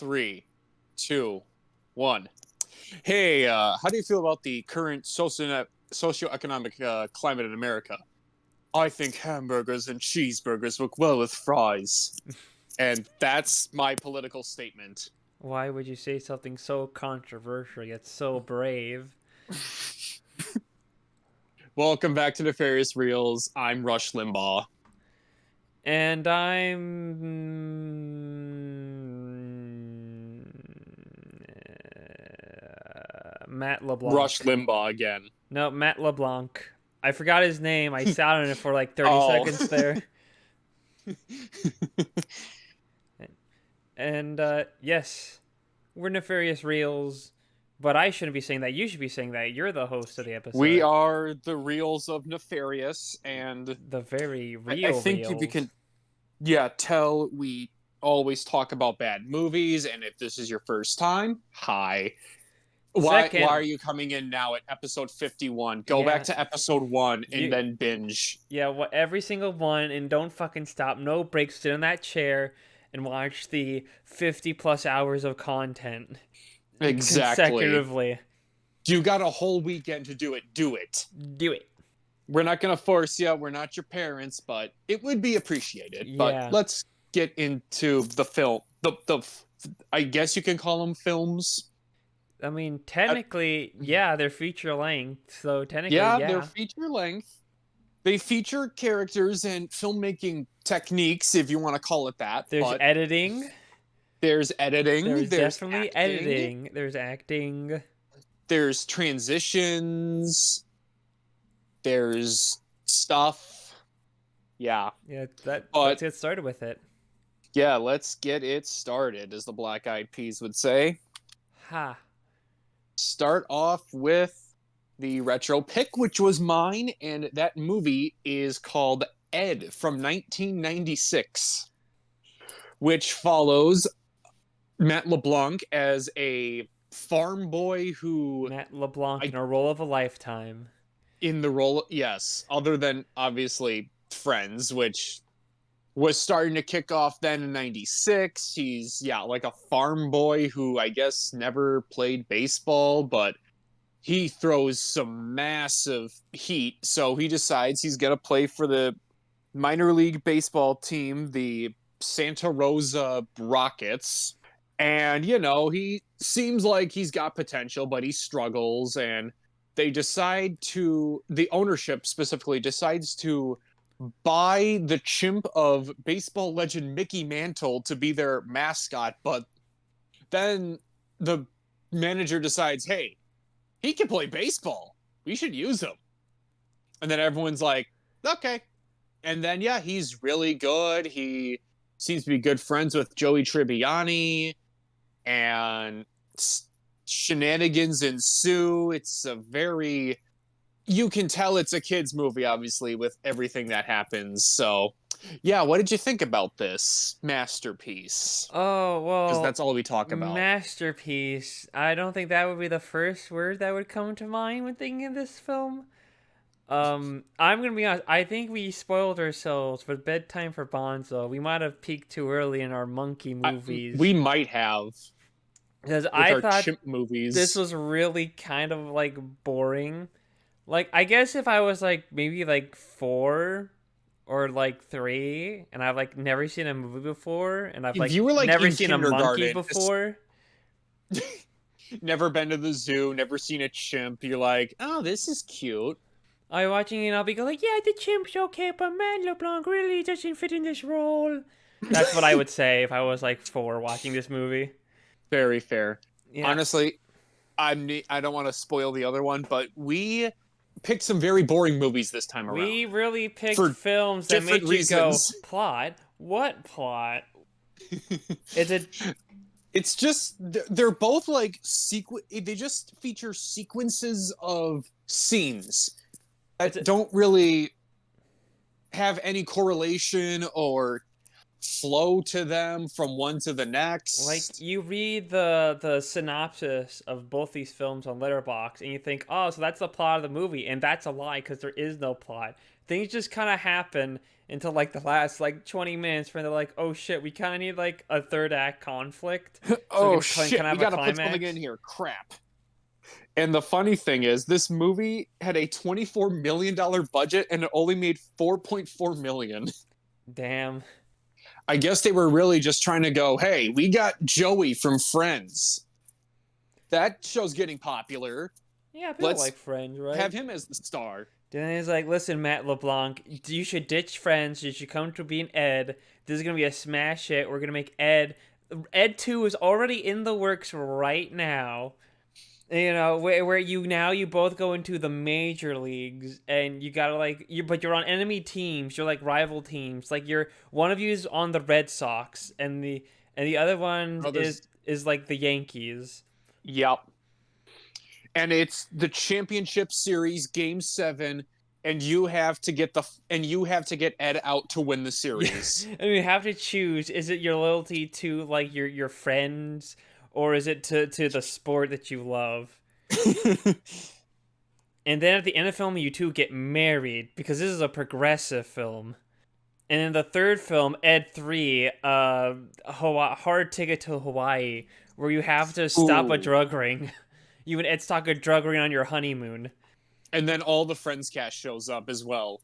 Three, two, one. Hey, how do you feel about the current socioeconomic climate in America? I think hamburgers and cheeseburgers work well with fries. And that's my political statement. Why would you say something so controversial yet so brave? Welcome back to Nefarious Reels. I'm Rush Limbaugh. And I'm Matt Rush LeBlanc. Limbaugh again. No, Matt LeBlanc. I forgot his name. I sat on it for like 30 Oh. seconds there. And yes, we're Nefarious Reels. But I shouldn't be saying that. You should be saying that. You're the host of the episode. We are the Reels of Nefarious, and the very I real think Reels. you can, tell we always talk about bad movies, and if this is your first time, hi. Why are you coming in now at episode 51? Go back to episode 1 and then binge. Yeah, every single one, and don't fucking stop. No breaks. Sit in that chair and watch the 50 plus hours of content. Exactly. Consecutively. You got a whole weekend to do it. Do it. Do it. We're not going to force you. We're not your parents, but it would be appreciated. Yeah. But let's get into the film. I guess you can call them films. I mean, technically, they're feature length. So technically, they're feature length. They feature characters and filmmaking techniques, if you want to call it that. There's editing. There's editing. There's definitely editing. There's acting. There's transitions. There's stuff. Yeah. Yeah, let's get started with it. Yeah, let's get it started, as the Black Eyed Peas would say. Ha. Start off with the retro pick, which was mine, and that movie is called Ed from 1996, which follows Matt LeBlanc as a farm boy who... Matt LeBlanc in a role of a lifetime. In the role, yes. Other than, obviously, Friends, which was starting to kick off then in 96. He's, like a farm boy who I guess never played baseball, but he throws some massive heat. So he decides he's going to play for the minor league baseball team, the Santa Rosa Rockets. And, he seems like he's got potential, but he struggles. And they the ownership specifically decides to buy the chimp of baseball legend Mickey Mantle to be their mascot. But then the manager decides, hey, he can play baseball. We should use him. And then everyone's like, okay. And then, he's really good. He seems to be good friends with Joey Tribbiani. And shenanigans ensue. It's a very... You can tell it's a kid's movie, obviously, with everything that happens. So, what did you think about this masterpiece? Oh, well... Because that's all we talk about. Masterpiece. I don't think that would be the first word that would come to mind when thinking of this film. I'm going to be honest. I think we spoiled ourselves with Bedtime for Bonzo. We might have peaked too early in our monkey movies. We might have. Because I thought chimp movies. This was really kind of, like, boring. Like, I guess if I was, like, maybe, like, 4 or, like, 3, and I've, like, never seen a movie before, and I've, like, never seen a monkey before. Never been to the zoo, never seen a chimp. You're like, oh, this is cute. I'm watching it and I'll be like, yeah, the chimp's okay, but Matt LeBlanc really doesn't fit in this role. That's what I would say if I was, like, 4 watching this movie. Very fair. Yeah. Honestly, I don't want to spoil the other one, but we picked some very boring movies this time around. We really picked films that made you go, plot? What plot? It's just, they're both like, they just feature sequences of scenes that don't really have any correlation or flow to them from one to the next. Like, you read the synopsis of both these films on Letterboxd and you think, oh, so that's the plot of the movie, and that's a lie because there is no plot. Things just kind of happen until like the last like 20 minutes where they're like, oh shit, we kind of need like a third act conflict so we Oh can kind shit, of we have a gotta put something climax. in here. Crap. And the funny thing is, this movie had a $24 million budget and it only made 4.4 million. Damn. I guess they were really just trying to go, hey, we got Joey from Friends. That show's getting popular. Yeah, people Let's like Friends, right? have him as the star. Then he's like, listen, Matt LeBlanc, you should ditch Friends. You should come to be an Ed. This is going to be a smash hit. We're going to make Ed. Ed 2 is already in the works right now. You know, where you both go into the major leagues and you gotta like but you're on enemy teams, you're like rival teams. Like you're one of you is on the Red Sox and the other one is like the Yankees. Yep. And it's the championship series, game 7, and you have to get Ed out to win the series. And you have to choose, is it your loyalty to like your friends, or is it to the sport that you love? And then at the end of the film, you two get married because this is a progressive film. And in the third film, Ed 3, Hard Ticket to Hawaii, where you have to stop a Ooh. drug ring. You and Ed stop a drug ring on your honeymoon. And then all the Friends cast shows up as well.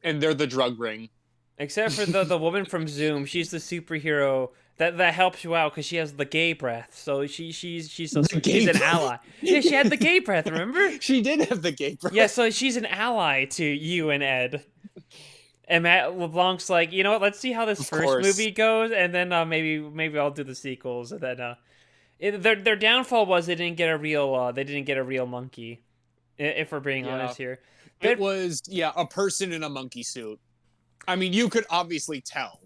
And they're the drug ring. Except for the woman from Zoom, she's the superhero that helps you out because she has the gay breath. So she's an ally. Yeah, she had the gay breath. Remember? She did have the gay breath. Yeah, so she's an ally to you and Ed. And Matt LeBlanc's like, you know what? Let's see how this first movie goes, and then maybe I'll do the sequels. And then their downfall was they didn't get a real monkey. If we're being honest here, It was a person in a monkey suit. I mean, you could obviously tell.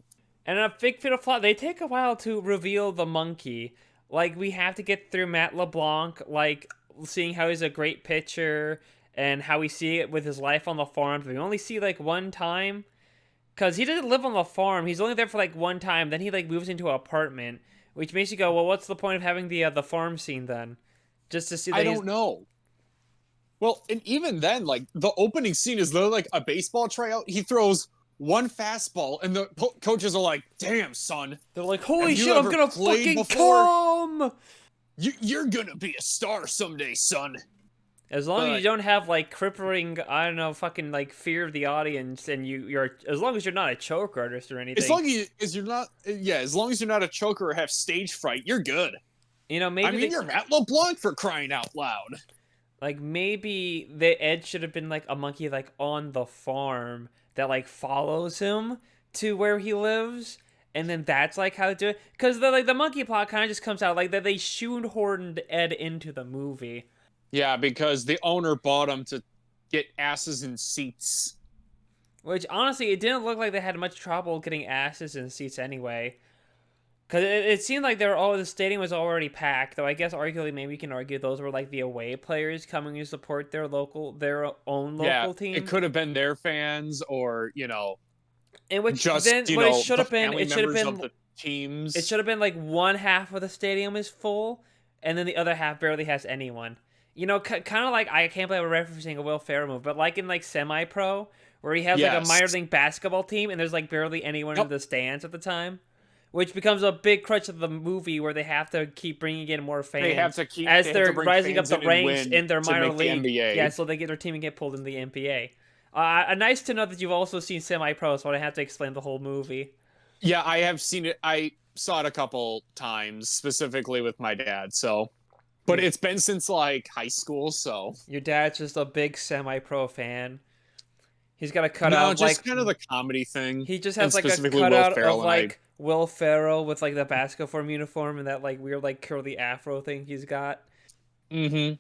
And a big bit of plot, they take a while to reveal the monkey. Like, we have to get through Matt LeBlanc, like, seeing how he's a great pitcher, and how we see it with his life on the farm. We only see, like, one time. Because he doesn't live on the farm. He's only there for, like, one time. Then he, like, moves into an apartment. Which makes you go, well, what's the point of having the farm scene, then? Just to see that I don't know. Well, and even then, like, the opening scene is literally like a baseball tryout. He throws one fastball, and the coaches are like, damn, son. They're like, holy shit, I'm gonna fucking come! You're gonna be a star someday, son. As long as you don't have, like, crippling, I don't know, fucking, like, fear of the audience, and you're, as long as you're not a choke artist or anything. As long as you're not a choker or have stage fright, you're good. You know, maybe you're Matt LeBlanc, for crying out loud. Like, maybe the Ed should have been, like, a monkey, like, on the farm that, like, follows him to where he lives, and then that's, like, how to do it. Because, the monkey plot kind of just comes out, like, that they shoehorned Ed into the movie. Yeah, because the owner bought him to get asses in seats. Which, honestly, it didn't look like they had much trouble getting asses in seats anyway. Because it seemed like the stadium was already packed, though I guess arguably maybe you can argue those were like the away players coming to support their own local team. It could have been their fans, or in which just then what it should have been, it should have been the teams. It should have been like one half of the stadium is full, and then the other half barely has anyone. You know, kind of like, I can't believe we're referencing a Will Ferrell move, but like in like semi-pro, where he has like a minor league basketball team, and there's like barely anyone in the stands at the time. Which becomes a big crutch of the movie, where they have to keep bringing in more fans. They have to keep as they're rising up the ranks in their minor league. The yeah, so they get their team and get pulled into the NBA. Nice to know that you've also seen semi-pro, so I don't have to explain the whole movie. Yeah, I have seen it. I saw it a couple times, specifically with my dad. So, but it's been since like high school. So your dad's just a big semi-pro fan. He's got a cutout, just kind of the comedy thing. He just has like a cutout of like Will Ferrell with like the basketball form uniform and that like weird like curly afro thing he's got. Mm-hmm.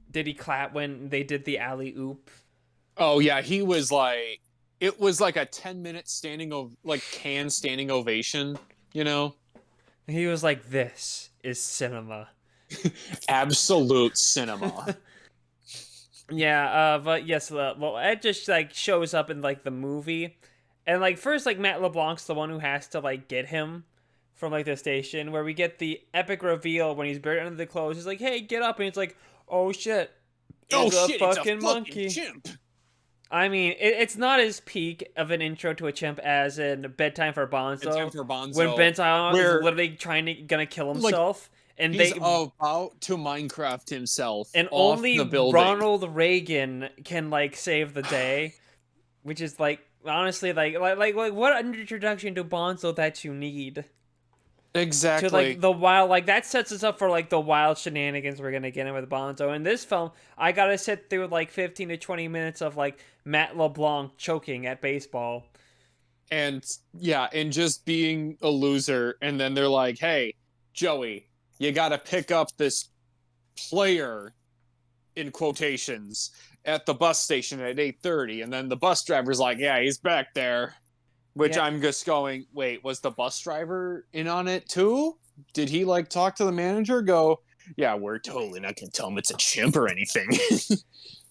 Did he clap when they did the alley oop? Oh yeah, he was like, it was like a 10-minute standing ovation. You know, he was like, "This is cinema, absolute cinema." Yeah, but yes, well, Ed just like shows up in like the movie, and like first like Matt LeBlanc's the one who has to like get him from like the station, where we get the epic reveal when he's buried under the clothes. He's like, "Hey, get up!" and it's like, "Oh shit, it's a fucking monkey." Chimp. I mean, it's not as peak of an intro to a chimp as in Bedtime for In Time Bonzo, for when Bonzo, Benzo is where literally gonna kill like himself, and he's they about to Minecraft himself and off only the building. Ronald Reagan can like save the day, which is like honestly like what an introduction to Bonzo that you need to like Exactly. the wild like that sets us up for like the wild shenanigans we're gonna get in with Bonzo. In this film, I gotta sit through like 15 to 20 minutes of like Matt LeBlanc choking at baseball. And yeah, and just being a loser. And then they're like, hey, Joey, you got to pick up this player in quotations at the bus station at 8:30. And then the bus driver's like, yeah, he's back there. Which Yeah, I'm just going, wait, was the bus driver in on it too? Did he like talk to the manager? Go, yeah, we're totally not gonna tell him it's a chimp or anything.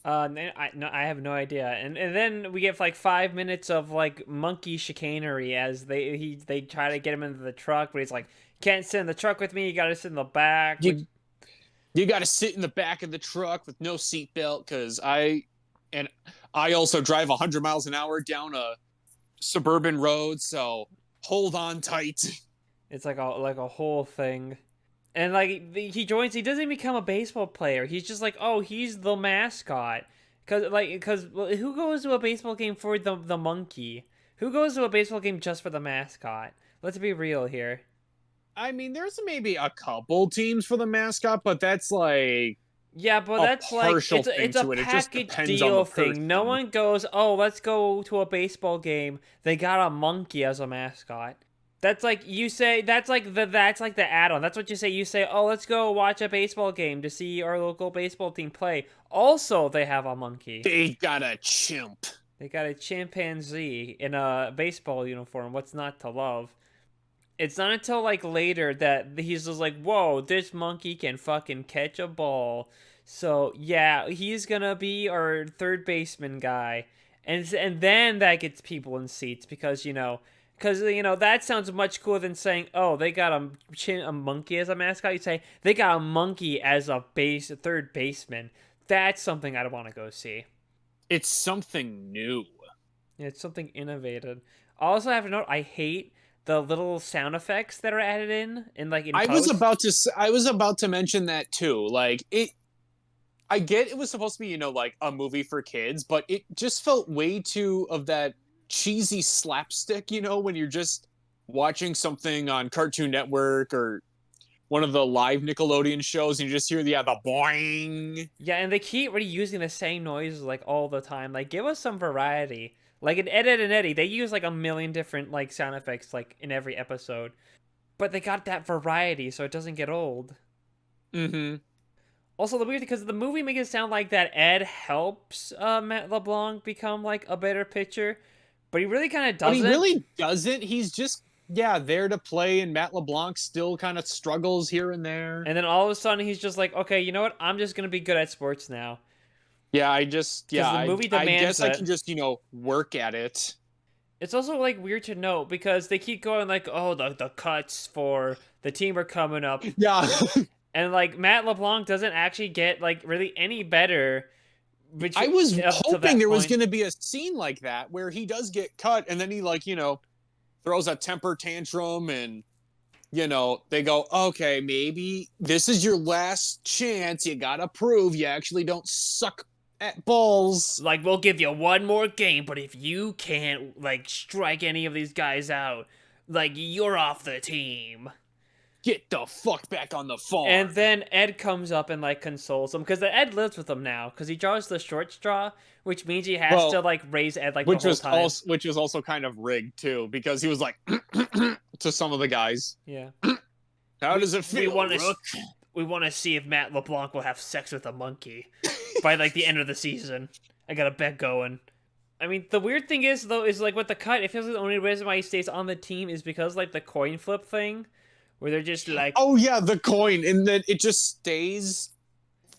I have no idea. And then we get like 5 minutes of like monkey chicanery as they try to get him into the truck, but he's like, can't sit in the truck with me. You gotta sit in the back. Which you you got to sit in the back of the truck with no seatbelt because and I also drive 100 miles an hour down a suburban road, so hold on tight. it's like a whole thing. And like he joins, he doesn't become a baseball player. He's just like, oh, he's the mascot. Cause who goes to a baseball game for the monkey? Who goes to a baseball game just for the mascot? Let's be real here. I mean, there's maybe a couple teams for the mascot, but that's like Yeah, but a that's like partial thing it's a to it. It just package depends on the deal thing. No person. one goes, oh, let's go to a baseball game. They got a monkey as a mascot. That's like you say. That's like the add-on. That's what you say. You say, oh, let's go watch a baseball game to see our local baseball team play. Also, they have a monkey. They got a chimp. They got a chimpanzee in a baseball uniform. What's not to love? It's not until like later that he's just like, whoa, this monkey can fucking catch a ball. So yeah, he's gonna be our third baseman guy, and then that gets people in seats because that sounds much cooler than saying, oh, they got a monkey as a mascot. You say they got a monkey as a third baseman. That's something I'd want to go see. It's something new. It's something innovative. I also have to note I hate the little sound effects that are added in like in post. I was about to mention that too. Like it I get it was supposed to be, like a movie for kids, but it just felt way too of that cheesy slapstick, when you're just watching something on Cartoon Network or one of the live Nickelodeon shows and you just hear the boing. Yeah, and they keep reusing the same noises like all the time. Like give us some variety. Like in Ed, Ed and Eddie, they use like a million different like sound effects like in every episode. But they got that variety so it doesn't get old. Mm-hmm. Also, the weird thing, because the movie makes it sound like that Ed helps Matt LeBlanc become like a better pitcher, but he really kind of But he doesn't. really doesn't. He's just there to play, and Matt LeBlanc still kind of struggles here and there. And then all of a sudden, he's just like, okay, you know what? I'm just gonna be good at sports now Yeah, because the movie I demands guess I it. can just, work at it. It's also like weird to note because they keep going like, oh, the cuts for the team are coming up, Yeah. and like Matt LeBlanc doesn't actually get like really any better, which I was up to hoping that there was point. going to be a scene like that where he does get cut and then he like, throws a temper tantrum and they go, "Okay, maybe this is your last chance. You got to prove you actually don't suck at balls." Like, we'll give you one more game, but if you can't, like, strike any of these guys out, like, you're off the team. Get the fuck back on the And farm. then Ed comes up and, like, consoles him, because Ed lives with him now, because he draws the short straw, which means he has to, Well, like, raise Ed, like, the whole time. which was also kind of rigged too because he was like to some of the guys. Yeah. How does it We feel, want to... Rook? We want to see if Matt LeBlanc will have sex with a monkey by, like, the end of the season. I got a bet going. I mean, the weird thing is, though, is, like, with the cut, it feels like the only reason why he stays on the team is because, like, the coin flip thing, where they're just, like... Oh yeah, the coin, and then it just stays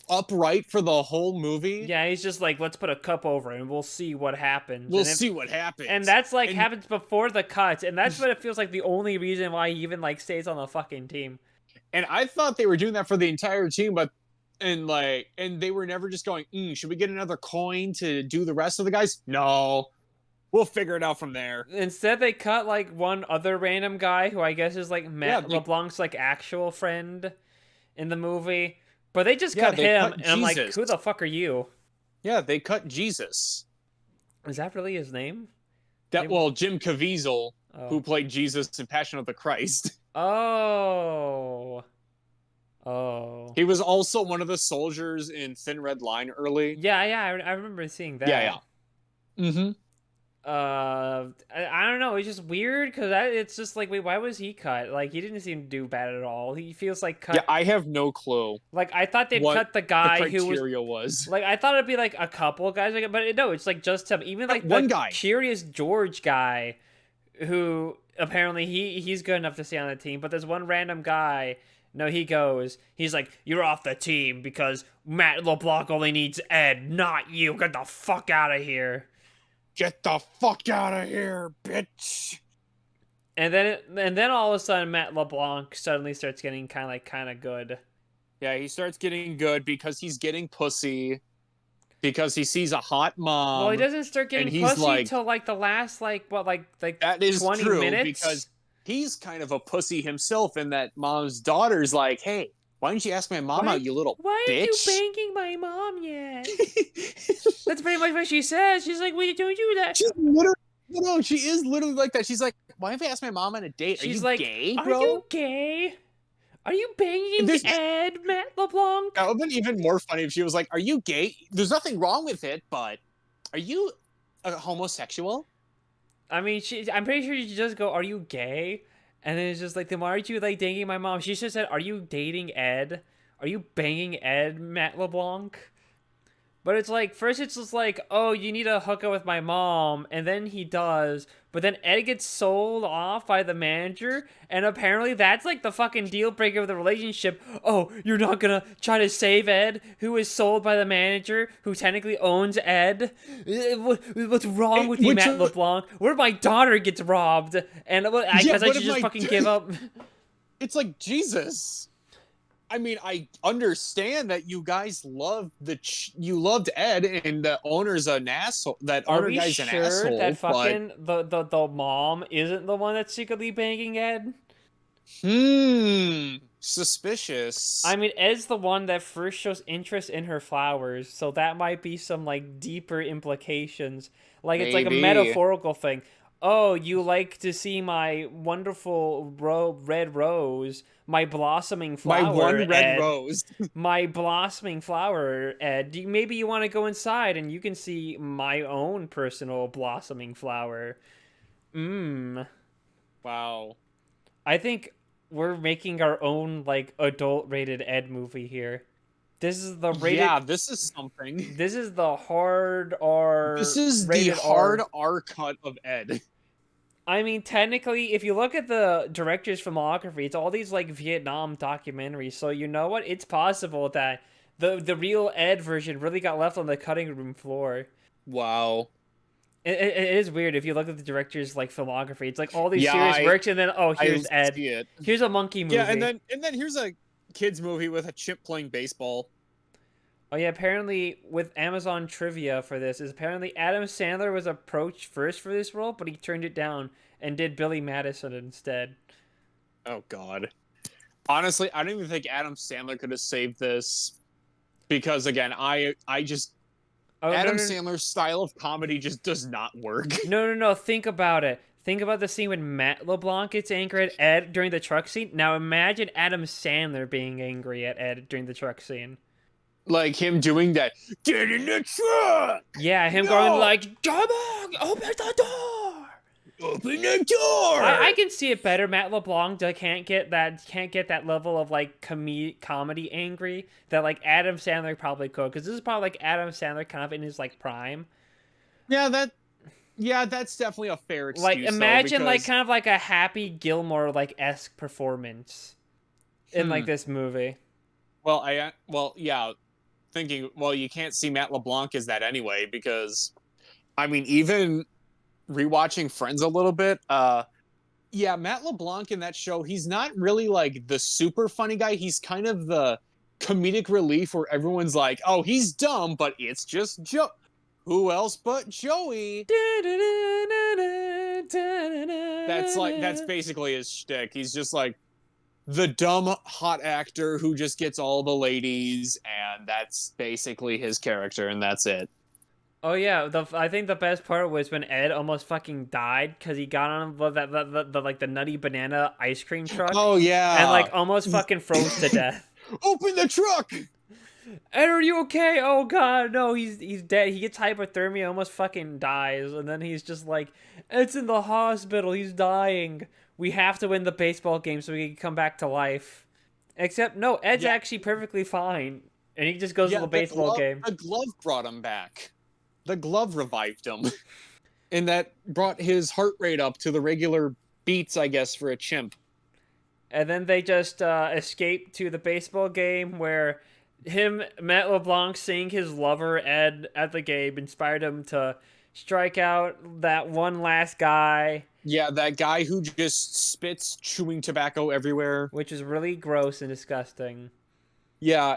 upright for the whole movie. Yeah, he's just like, let's put a cup over it, and we'll see what happens. We'll see what happens. And that's, like, And happens before the cuts, and that's what it feels like the only reason why he even, like, stays on the fucking team. I thought they were doing that for the entire team, but and they were never just going, should we get another coin to do the rest of the guys? No, we'll figure it out from there. Instead, they cut like one other random guy who I guess is like Yeah, Matt LeBlanc's like actual friend in the movie, but they just yeah, cut they him, cut and I'm like, Jesus. who the fuck are you? Yeah, they cut Jesus. Is that really his name? That well, Jim Caviezel, Oh. who played Jesus in Passion of the Christ. Oh. Oh. He was also one of the soldiers in Thin Red Line early. Yeah, yeah, I remember seeing that. Yeah, yeah. Mm-hmm. I don't know. It's just weird because it's just like, wait, why was he cut? Like, he didn't seem to do bad at all. He feels like cut. Yeah, I have no clue Like, I thought they'd what cut the the guy who was criteria was. like, I thought it'd be like a couple guys, like, but no, it's like just him. Even like One the guy. Curious George guy, who apparently he's good enough to stay on the team, but there's one random guy. No, he's like, you're off the team because Matt LeBlanc only needs Ed, not you. Get the fuck out of here. Get the fuck out of here, bitch. And then all of a sudden, Matt LeBlanc suddenly starts getting kind of good. Yeah, he starts getting good because he's getting pussy. Because he sees a hot mom. Well, he doesn't start getting pussy like, till like the last like that is 20 true, minutes. Because he's kind of a pussy himself, and that mom's daughter's like, hey, why didn't you ask my mom out, you little why bitch? aren't you banging my mom yet? That's pretty much what she says. She's like, "Wait, don't do that." She's literally, no, she is literally like that. She's like, why have you asked my mom on a date? She's Are you like, gay, "Are bro? you gay? Are you banging Ed, Matt LeBlanc?" That would have been even more funny if she was like, are you gay? There's nothing wrong with it, but are you a homosexual? I mean, I'm pretty sure she just go, "Are you gay?" And then it's just like, then why aren't you like dating my mom? She just said, "Are you dating Ed? Are you banging Ed, Matt LeBlanc?" But it's like, first it's just like, oh, you need to hook up with my mom, and then he does, but then Ed gets sold off by the manager, and apparently that's like the fucking deal breaker of the relationship. Oh, you're not gonna try to save Ed, who is sold by the manager, who technically owns Ed? What's wrong with you, Matt LeBlanc? What if my daughter gets robbed, and I guess I should just fucking give up? It's like, Jesus. I mean, I understand that you guys loved you loved Ed, and the owner's an asshole. That owner guy's an asshole. That fucking the mom isn't the one that's secretly banging Ed? Suspicious. I mean, Ed's the one that first shows interest in her flowers, so that might be some like deeper implications. Like it's like a metaphorical thing. Oh, you like to see my wonderful red rose, my blossoming flower, my one red Ed. rose. My blossoming flower, Ed. Maybe you want to go inside and you can see my own personal blossoming flower. Wow. I think we're making our own like adult rated Ed movie here. This is the rated. Yeah, this is something. This is the hard R. This is the hard R cut of Ed. I mean, technically, if you look at the director's filmography, it's all these like Vietnam documentaries. So you know what? It's possible that the real Ed version really got left on the cutting room floor. Wow. It is weird if you look at the director's like filmography. It's like all these serious works, and then here's Ed. Here's a monkey movie. Yeah, and then here's a kids movie with a chimp playing baseball. Oh yeah, apparently with Amazon trivia for this is apparently Adam Sandler was approached first for this role, but he turned it down and did Billy Madison instead. Oh God. Honestly, I don't even think Adam Sandler could have saved this, because again, Adam Sandler's style of comedy just does not work. No. Think about it. Think about the scene when Matt LeBlanc gets angry at Ed during the truck scene. Now imagine Adam Sandler being angry at Ed during the truck scene. Like him doing that, get in the truck! Yeah, him going like, come on, open the door! Open the door! I can see it better. Matt LeBlanc can't get that level of like comedy angry that like Adam Sandler probably could, because this is probably like Adam Sandler kind of in his like prime. Yeah, that's definitely a fair excuse. Like imagine though, like kind of like a Happy Gilmore like esque performance in like this movie. Well, yeah. Thinking, well, you can't see Matt LeBlanc as that anyway, because I mean, even rewatching Friends a little bit, Matt LeBlanc in that show, he's not really like the super funny guy. He's kind of the comedic relief where everyone's like, "Oh, he's dumb, but it's just Joe. Who else but Joey?" That's basically his shtick. He's just like the dumb hot actor who just gets all the ladies, and that's basically his character, and that's it. Oh yeah, I think the best part was when Ed almost fucking died because he got on the like the nutty banana ice cream truck, Oh and yeah. like almost fucking froze to death. Open the truck. Ed, are you okay? Oh god, no, he's dead. He gets hypothermia, almost fucking dies, and then he's just like, Ed's in the hospital. He's dying. We have to win the baseball game so we can come back to life. Except no, Ed's Yeah, actually perfectly fine, and he just goes to yeah. the baseball game. The glove brought him back. The glove revived him, and that brought his heart rate up to the regular beats, I guess, for a chimp. And then they just escape to the baseball game where Matt LeBlanc, seeing his lover Ed at the game, inspired him to strike out that one last guy, Yeah, that guy who just spits chewing tobacco everywhere. which is really gross and disgusting. Yeah,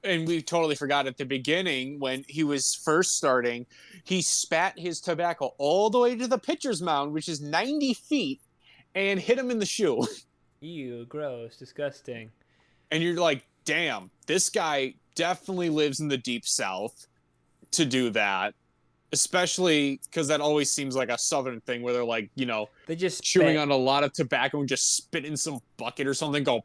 and we totally forgot at the beginning when he was first starting, he spat his tobacco all the way to the pitcher's mound, which is 90 feet, and hit him in the shoe. Ew, gross, disgusting. And you're like, damn, this guy definitely lives in the deep south to do that. Especially because that always seems like a southern thing where they're like, They just chewing spit. on a lot of tobacco and just spit in some bucket or something, go,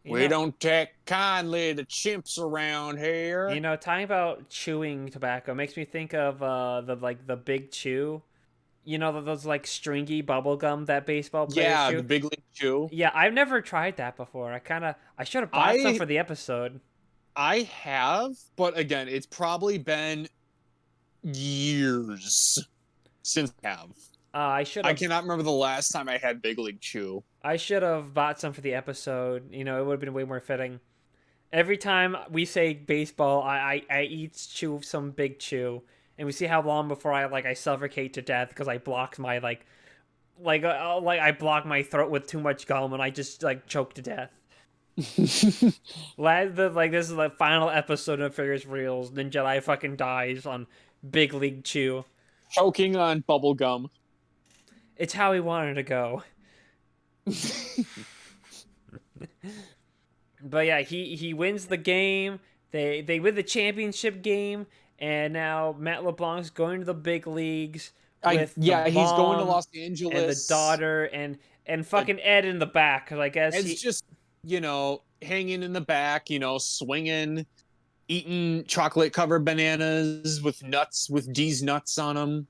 You we know, don't take kindly to chimps around here. talking about chewing tobacco makes me think of the Big Chew. You know those like stringy bubble gum that baseball players Yeah, chew. the big league chew. Yeah, I've never tried that before. I should have bought some for the episode. I have, but again, it's probably been years since I have. I should I have. cannot remember the last time I had big league chew. I should have bought some for the episode. It would have been way more fitting. Every time we say baseball, I eat some Big Chew, and we see how long before I suffocate to death because I blocked my I block my throat with too much gum and I just like choke to death. This is the final episode of Nefarious Reels. Then Jedi fucking dies on Big League Chew. Choking on bubble gum. It's how he wanted to go. But yeah, he wins the game. They win the championship game, and now Matt LeBlanc's going to the big leagues with He's going to mom Los and the Angeles. daughter and fucking Ed in the back because I guess Ed's just hanging in the back, swinging, eating chocolate covered bananas with D's nuts on them,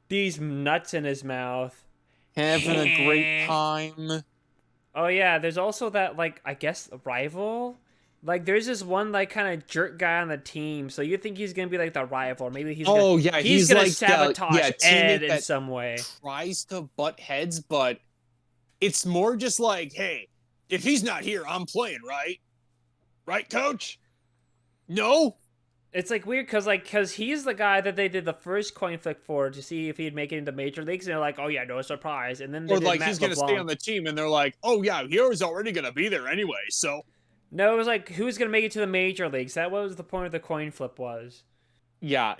these nuts in his mouth, having a great time. Oh yeah, there's also that I guess rival. There's this one kind of jerk guy on the team, so you think he's gonna be like the rival, or maybe he's gonna like sabotage Ed in that some way. Tries to butt heads, but it's more just like, hey, if he's not here, I'm playing, right, coach? No. It's weird because he's the guy that they did the first coin flip for to see if he'd make it into major leagues, and they're like, oh yeah, no surprise, and then they Or did Matt he's gonna LeBlanc. stay on the team, and they're like, oh yeah, he was already gonna be there anyway, so. No, it was who's gonna make it to the major leagues. That was the point of the coin flip was. Yeah,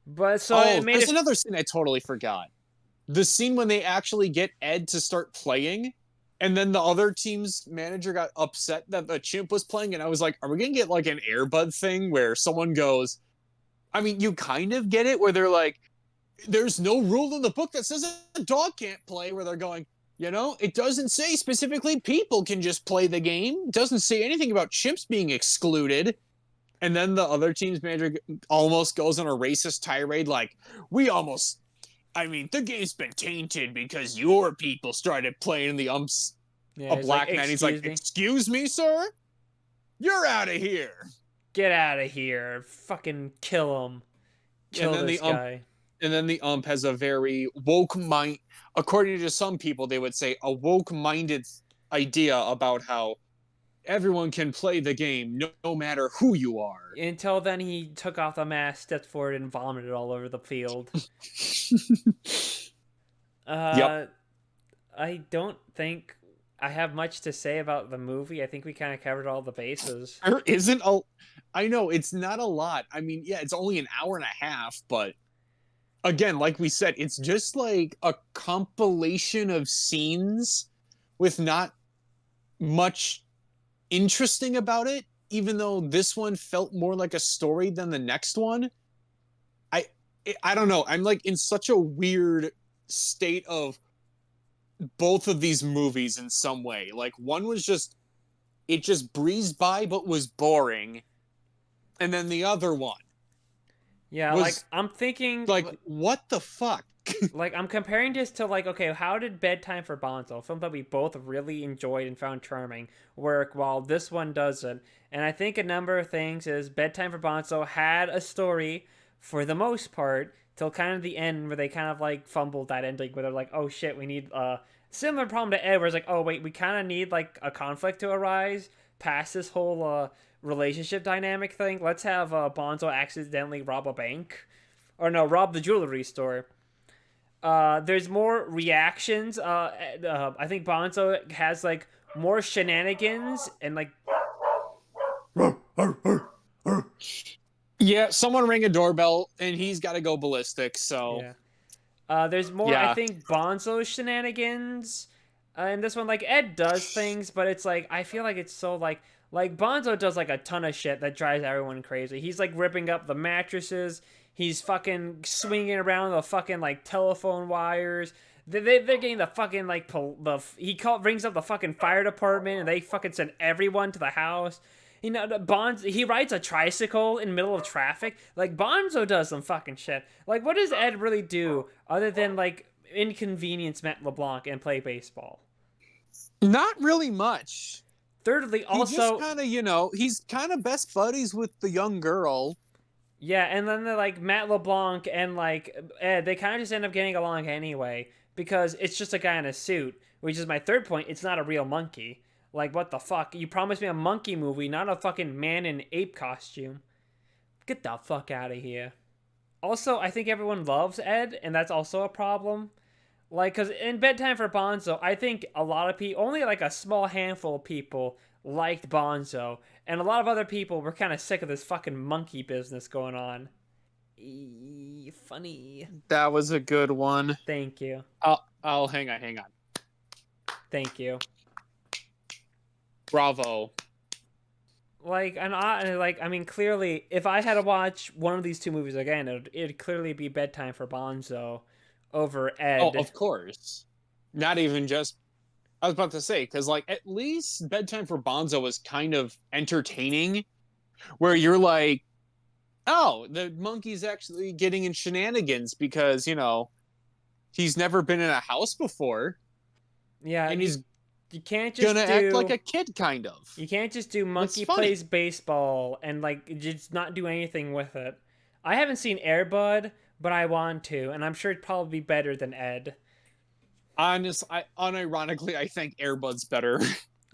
But so it made there's another scene I totally forgot. The scene when they actually get Ed to start playing, and then the other team's manager got upset that the chimp was playing, and I was like, are we gonna get an Airbud thing where someone goes, I mean, you kind of get it, where they're like, there's no rule in the book that says a dog can't play, where they're going, it doesn't say specifically people can just play the game. It doesn't say anything about chimps being excluded. And then the other team's manager almost goes on a racist tirade like, the game's been tainted because your people started playing in the umps. Yeah, a black man. He's like, excuse me, sir? You're out of here. Get out of here. Fucking kill him. Kill this guy. And then the ump has a very woke mind. According to some people, they would say a woke-minded idea about how everyone can play the game no matter who you are. Until then, he took off the mask, stepped forward, and vomited all over the field. Yep. I don't think I have much to say about the movie. I think we kind of covered all the bases. There isn't a. I know it's not a lot. I mean, yeah, it's only an hour and a half, but again, like we said, it's just like a compilation of scenes with not much interesting about it. Even though this one felt more like a story than the next one, I I don't know. I'm like in such a weird state of both of these movies in some way. Like one was just it just breezed by but was boring, and then the other one Yeah, like was I'm thinking, like what the fuck? like I'm comparing this to like, okay, how did Bedtime for Bonzo, a film that we both really enjoyed and found charming, work while this one doesn't? And I think a number of things is Bedtime for Bonzo had a story for the most part till kind of the end where they kind of like fumbled that ending where they're like, oh shit, we need a similar problem to Ed where it's like, oh wait, we kind of need like a conflict to arise past this whole relationship dynamic thing. Let's have Bonzo accidentally rob a bank, or no, rob the jewelry store. There's more reactions. I think Bonzo has like more shenanigans and like Yeah, someone rang a doorbell and he's got to go ballistic. So yeah. There's more. I yeah, think Bonzo's shenanigans. In this one, like Ed does things, but it's like I feel like it's so like Bonzo does like a ton of shit that drives everyone crazy. He's like ripping up the mattresses. He's fucking swinging around the fucking like telephone wires. They're getting the fucking like brings up the fucking fire department and they fucking send everyone to the house. You know, he rides a tricycle in the middle of traffic. Like Bonzo does some fucking shit. Like, what does Ed really do other than like inconvenience Matt LeBlanc and play baseball? not really much. Thirdly, He just also, kind of, he's kind of best buddies with the young girl. yeah, and then they're like Matt LeBlanc and like Ed, they kind of just end up getting along anyway because it's just a guy in a suit. Which is my third point. It's not a real monkey. Like, what the fuck? You promised me a monkey movie, not a fucking man in ape costume. Get the fuck out of here. Also, I think everyone loves Ed, and that's also a problem. Like, because in Bedtime for Bonzo, I think a lot of people, only like a small handful of people liked Bonzo, and a lot of other people were kind of sick of this fucking monkey business going on. Funny. That was a good one. Thank you. I'll hang on. Thank you. Bravo. Like, I mean, clearly, if I had to watch one of these two movies again, it'd clearly be Bedtime for Bonzo over Ed. Oh, of course. Not even just. I was about to say because like at least Bedtime for Bonzo was kind of entertaining, where you're like, oh, the monkey's actually getting in shenanigans because he's never been in a house before, Yeah, and he's you can't just gonna act like a kid, kind of. You can't just do monkey plays baseball and like just not do anything with it. I haven't seen Airbud, but I want to, and I'm sure it'd probably be better than Ed. Unironically, I think Airbud's better.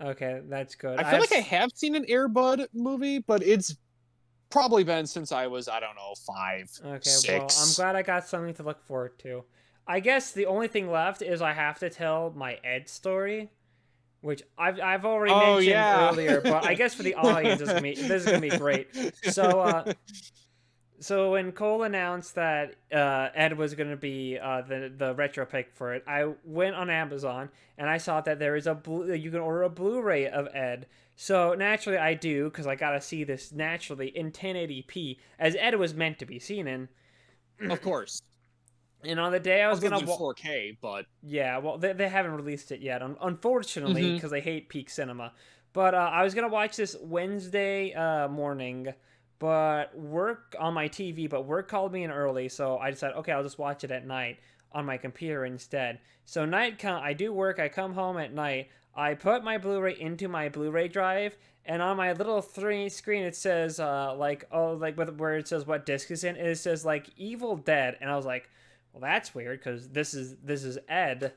Okay, that's good. I feel like I have seen an Airbud movie, but it's probably been since I was, I don't know, 5, Okay, 6. well, I'm glad I got something to look forward to. I guess the only thing left is I have to tell my Ed story, which I've already mentioned earlier, but I guess for the audience, this is gonna be great. So when Cole announced that Ed was going to be the retro pick for it, I went on Amazon and I saw that there is you can order a Blu-ray of Ed. So naturally I do because I gotta see this naturally in 1080p as Ed was meant to be seen in. Of course. And on the day I was gonna 4K, but yeah, well they haven't released it yet, unfortunately, because they hate peak cinema. But I was gonna watch this Wednesday morning. But work on my TV, but work called me in early, so I decided, okay, I'll just watch it at night on my computer instead. So I do work, I come home at night, I put my Blu-ray into my Blu-ray drive, and on my little screen it says, where it says what disc is in, it says, like, Evil Dead, and I was like, well, that's weird, because this is Ed.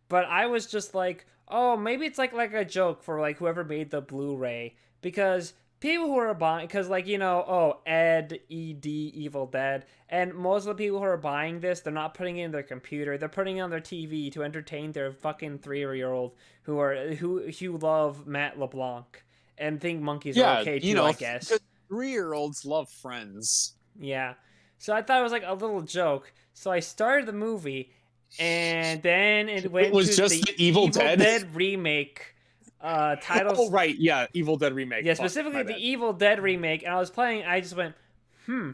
But I was just like, oh, maybe it's like a joke for, like, whoever made the Blu-ray, because people who are buying, because like Ed, Evil Dead, and most of the people who are buying this, they're not putting it in their computer, they're putting it on their TV to entertain their fucking 3-year-old who love Matt LeBlanc and think monkeys are Yeah, okay too, I because guess. 3-year-olds love Friends. Yeah. So I thought it was like a little joke. So I started the movie, and then it It went was to just the the Evil Evil Dead. Dead remake Oh titles. right, yeah, Evil Dead remake. Yeah, Fuck, specifically my the bad. Evil Dead remake, and I was playing. I just went, hmm,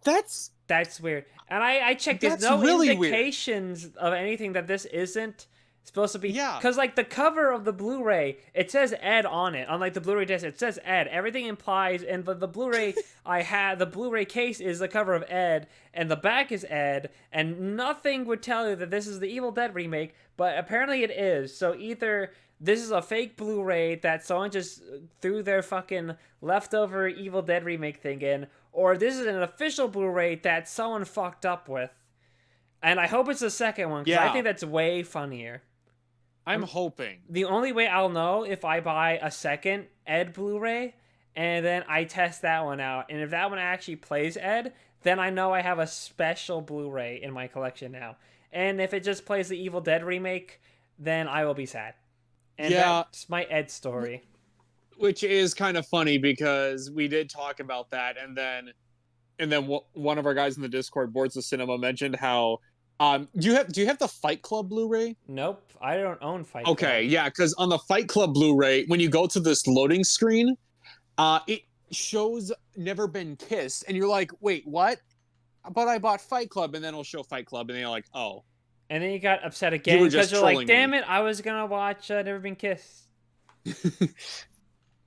That's that's weird. And I checked. There's that's no really weird. indications of anything that this isn't supposed to be. Yeah, Because like the cover of the Blu-ray, it says Ed on it. Unlike the Blu-ray disc, it says Ed. Everything implies, and the Blu-ray I had, the Blu-ray case is the cover of Ed, and the back is Ed, and nothing would tell you that this is the Evil Dead remake. But apparently it is. So either this is a fake Blu-ray that someone just threw their fucking leftover Evil Dead remake thing in, or this is an official Blu-ray that someone fucked up with. And I hope it's the second one because I yeah. think that's way funnier. I'm hoping. The only way I'll know if I buy a second Ed Blu-ray and then I test that one out, and if that one actually plays Ed, then I know I have a special Blu-ray in my collection now. And if it just plays the Evil Dead remake, then I will be sad. And Yeah, that's my Ed story. which is kind of funny because we did talk about that, and then one of our guys in the Discord, Boards of Cinema, mentioned how do you have the Fight Club Blu-ray? Nope, I don't own Fight Okay, Club. yeah, because on the Fight Club Blu-ray, when you go to this loading screen, it shows Never Been Kissed, and you're like, wait, what? But I bought Fight Club, and then it'll show Fight Club, and then you're like, oh, And then you got upset you again were because just you're like, trolling damn me. it, I was gonna watch Never Been Kissed.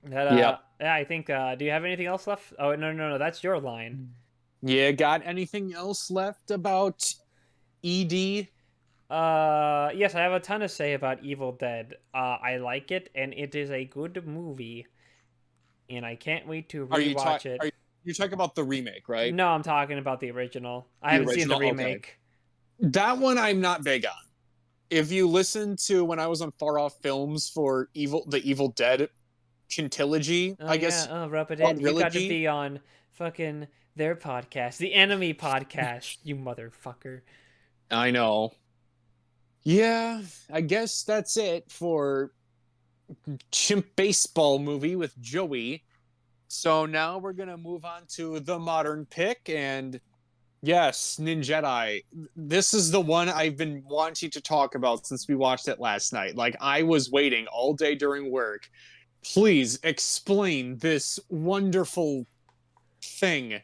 That Yep. yeah, I think do you have anything else left? Oh no, that's your line. Yeah, got anything else left about ED? Yes, I have a ton to say about Evil Dead. I like it, and it is a good movie, and I can't wait to rewatch it. Are you talking about the remake, right? No, I'm talking about the original. I The haven't seen the original? Okay. remake. That one I'm not big on. If you listen to when I was on Far Off Films for the Evil Dead Quintilogy, Oh I yeah, guess rub it in. You got to quadrilogy. be on fucking their podcast, the Enemy podcast, you motherfucker. I know. Yeah, I guess that's it for Chimp Baseball movie with Joey. So now we're gonna move on to the modern pick, and yes, Ninjedi. This is the one I've been wanting to talk about since we watched it last night. Like, I was waiting all day during work. Please explain this wonderful thing.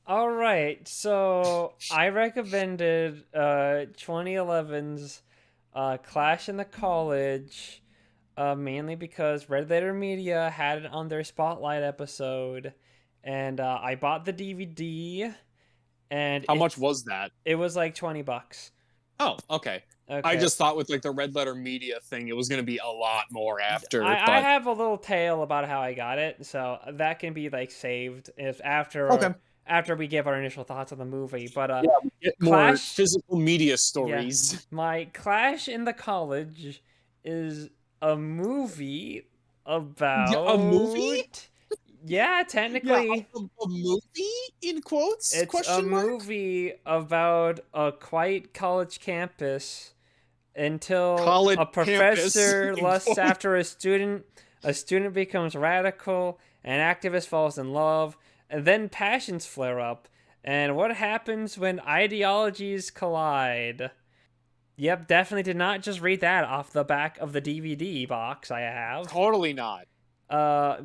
All right, so I recommended 2011's Clash in the College, mainly because Red Letter Media had it on their Spotlight episode, and I bought the DVD, and How much was that? it was like $20. Oh, okay. I Okay, just thought with like the Red Letter Media thing, it was going to be a lot more after, I but have a little tale about how I got it, so that can be like saved if okay. after we give our initial thoughts on the movie. But Yeah, we get more Clash, physical media yeah, stories. my Clash in the College is a movie Yeah, a movie? about, yeah, Yeah, technically a movie in quotes? it's a Question mark? movie about a quiet college campus until College a campus professor in lusts quotes. after a student becomes radical, an activist falls in love, and then passions flare up. And what happens when ideologies collide? Yep, definitely did not just read that off the back of the DVD box I have. Totally not.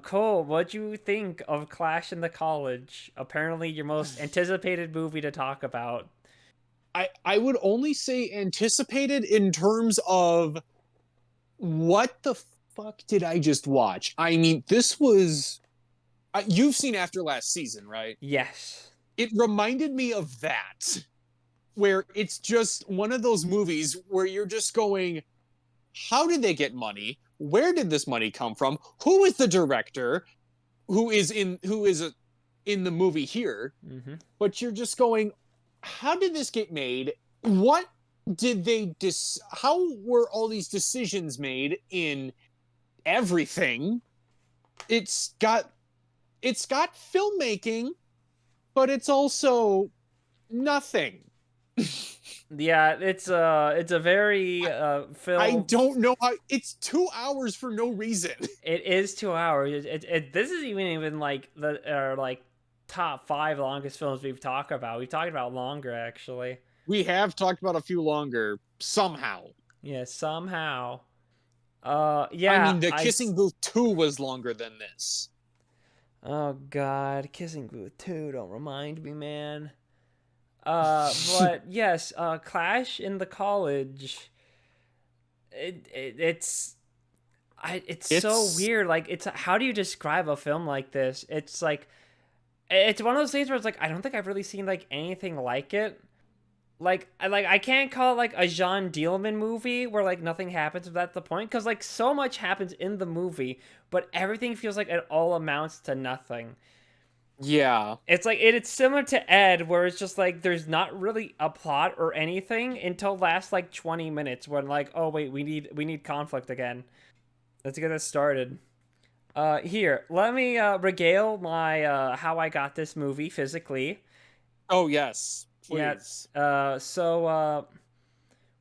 Cole, what'd you think of Clash in the College? Apparently your most anticipated movie to talk about. I would only say anticipated in terms of what the fuck did I just watch? I mean, this was you've seen After Last Season, right? Yes. It reminded me of that, where it's just one of those movies where you're just going, how did they get money? Where did this money come from? Who is the director? Who is in the movie here? Mm-hmm. But you're just going, how did this get made? What did they how were all these decisions made in everything? it's got it's got filmmaking, but it's also nothing. Yeah, it's a very I film. don't know how it's 2 hours for no reason. It is 2 hours. This is even like the like top five longest films we've talked about. We've talked about longer actually. We have talked about a few longer somehow. Yeah, somehow. I Yeah, mean, the Kissing Booth 2 was longer than this. Oh God, Kissing Booth 2. Don't remind me, man. But yes, Clash in the College. It's it's so It's weird. Like, it's how do you describe a film like this? It's like it's one of those things where it's like I don't think I've really seen like anything like it. Like I can't call it like a Jean Dielman movie where like nothing happens, but that's the point because like so much happens in the movie, but everything feels like it all amounts to nothing. yeah. It's like it's similar to Ed, where it's just like there's not really a plot or anything until last like 20 minutes when like oh wait we need conflict again. Let's get this started. Here let me regale my how I got this movie physically. Oh yes, Yeah. please.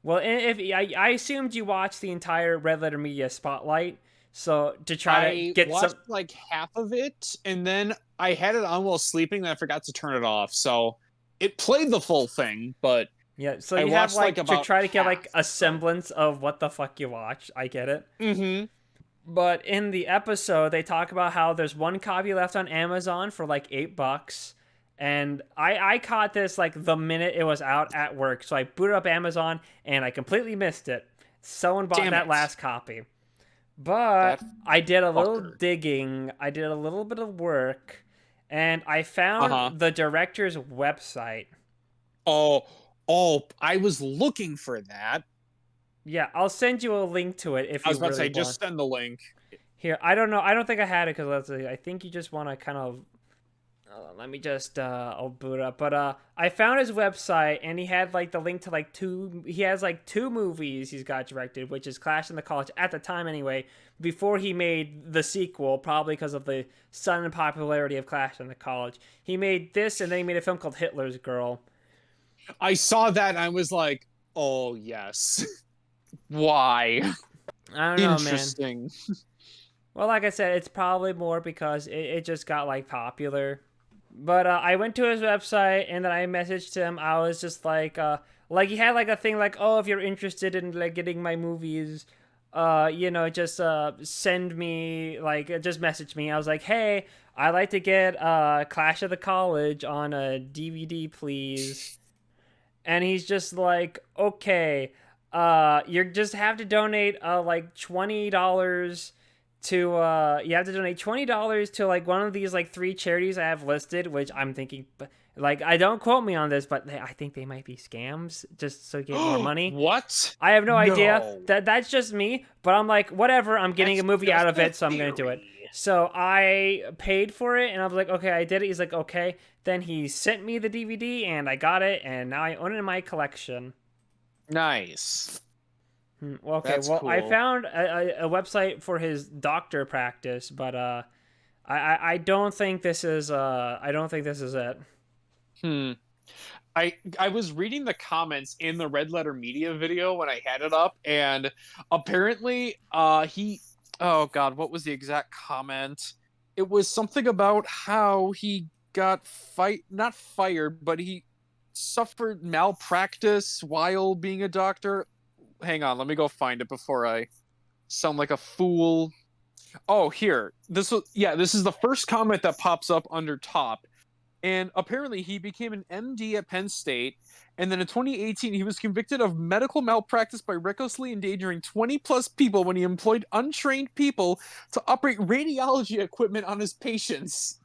Well, if I assumed you watched the entire Red Letter Media spotlight, so to try to I get some. watched like half of it, and then I had it on while sleeping, and I forgot to turn it off. So it played the full thing, but Yeah, so I you have watched like like to about try to get half. like a So. semblance of what the fuck you watched. I get it. Mm-hmm. But in the episode, they talk about how there's one copy left on Amazon for like $8. And I caught this like the minute it was out at work. So I booted up Amazon and I completely missed it. Someone bought Damn that it, last copy. But that I did a little fucker. digging, I did a little bit of work, and I Uh huh. found the director's website. Oh, oh, I was looking for that. Yeah, I'll send you a link to it if I you was about to really say, want. just send the link. Here, I don't know. I don't think I had it because let's see. I think you just want to kind of let me just I'll boot up. But I found his website and he had like the link to like two. He has like two movies he's got directed, which is Clash in the College at the time anyway. Before he made the sequel, probably because of the sudden popularity of Clash in the College, he made this and then he made a film called Hitler's Girl. I saw that and I was like, oh yes. Why? I don't know, man. Interesting. Well, like I said, it's probably more because it just got like popular. But I went to his website and then I messaged him. I was just like he had like a thing like, oh, if you're interested in like getting my movies, just send me like just message me. I was like, hey, I'd like to get Clash of the College on a DVD, please. And he's just like, okay, you just have to donate like $20 to you have to donate $20 to like one of these like three charities I have listed, which I'm thinking like I don't quote me on this, but I think they might be scams just so get more money. What? I have no idea. No. That's just me, but I'm like whatever, I'm getting a That's movie out just of a it, so I'm going to do it. theory. So I paid for it and I was like, okay, I did it. He's like, okay. Then he sent me the DVD and I got it and now I own it in my collection. Nice. Okay, That's well, I cool. found a website for his doctor practice, but I don't think this is I don't think this is it. Hmm. I was reading the comments in the Red Letter Media video when I had it up, and apparently, he. Oh God, what was the exact comment? It was something about how he got not fired, but he suffered malpractice while being a doctor. Hang on, let me go find it before I sound like a fool. Oh, here. This is the first comment that pops up under top. And apparently he became an MD at Penn State. And then in 2018, he was convicted of medical malpractice by recklessly endangering 20 plus people when he employed untrained people to operate radiology equipment on his patients.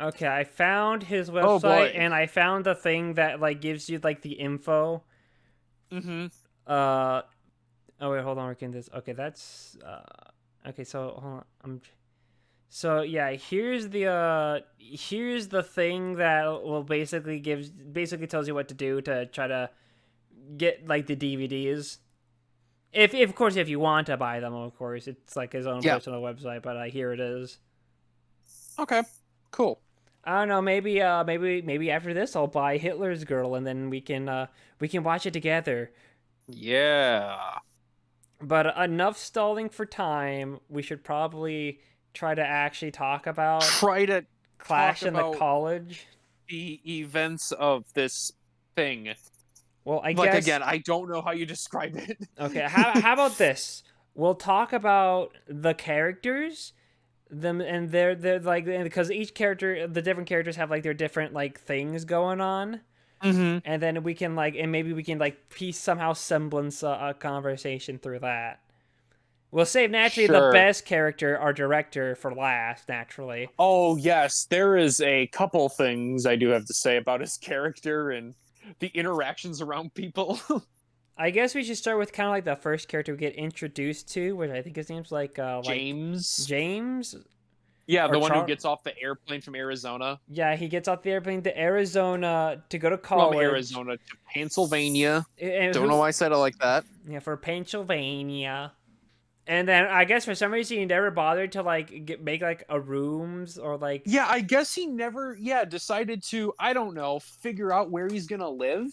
Okay, I found his Oh website boy. and I found the thing that like gives you like the info. Mm-hmm. Uh oh wait, hold on, we're getting this. Okay, that's okay. So hold on, So yeah, here's the thing that will basically tells you what to do to try to get like the DVDs. If of course if you want to buy them, of course it's like his own Yeah. personal website. But here it is. Okay. Cool. I don't know. Maybe after this, I'll buy Hitler's Girl, and then we can watch it together. Yeah. But enough stalling for time. We should probably try to actually talk about Try to talk Clash in the about College. the events of this thing. Well, I Like guess again, I don't know how you describe it. okay. How about this? We'll talk about the characters, them and they're like because each character, the different characters have like their different like things going on, Mm-hmm. and then we can like and maybe we can like piece somehow semblance a conversation through that. We'll save naturally the Sure. best character, our director, for last. Naturally, Oh yes, there is a couple things I do have to say about his character and the interactions around people. I guess we should start with kind of like the first character we get introduced to, which I think his name's like James. James Yeah, or the one who Char. gets off the airplane from Arizona. Yeah, he gets off the airplane to Arizona to go to From college. Arizona to Pennsylvania. And Don't know who? why I said it like that. Yeah, for Pennsylvania. And then I guess for some reason he never bothered to like make like a rooms or like Yeah, I guess he never, decided to, I don't know, figure out where he's gonna live.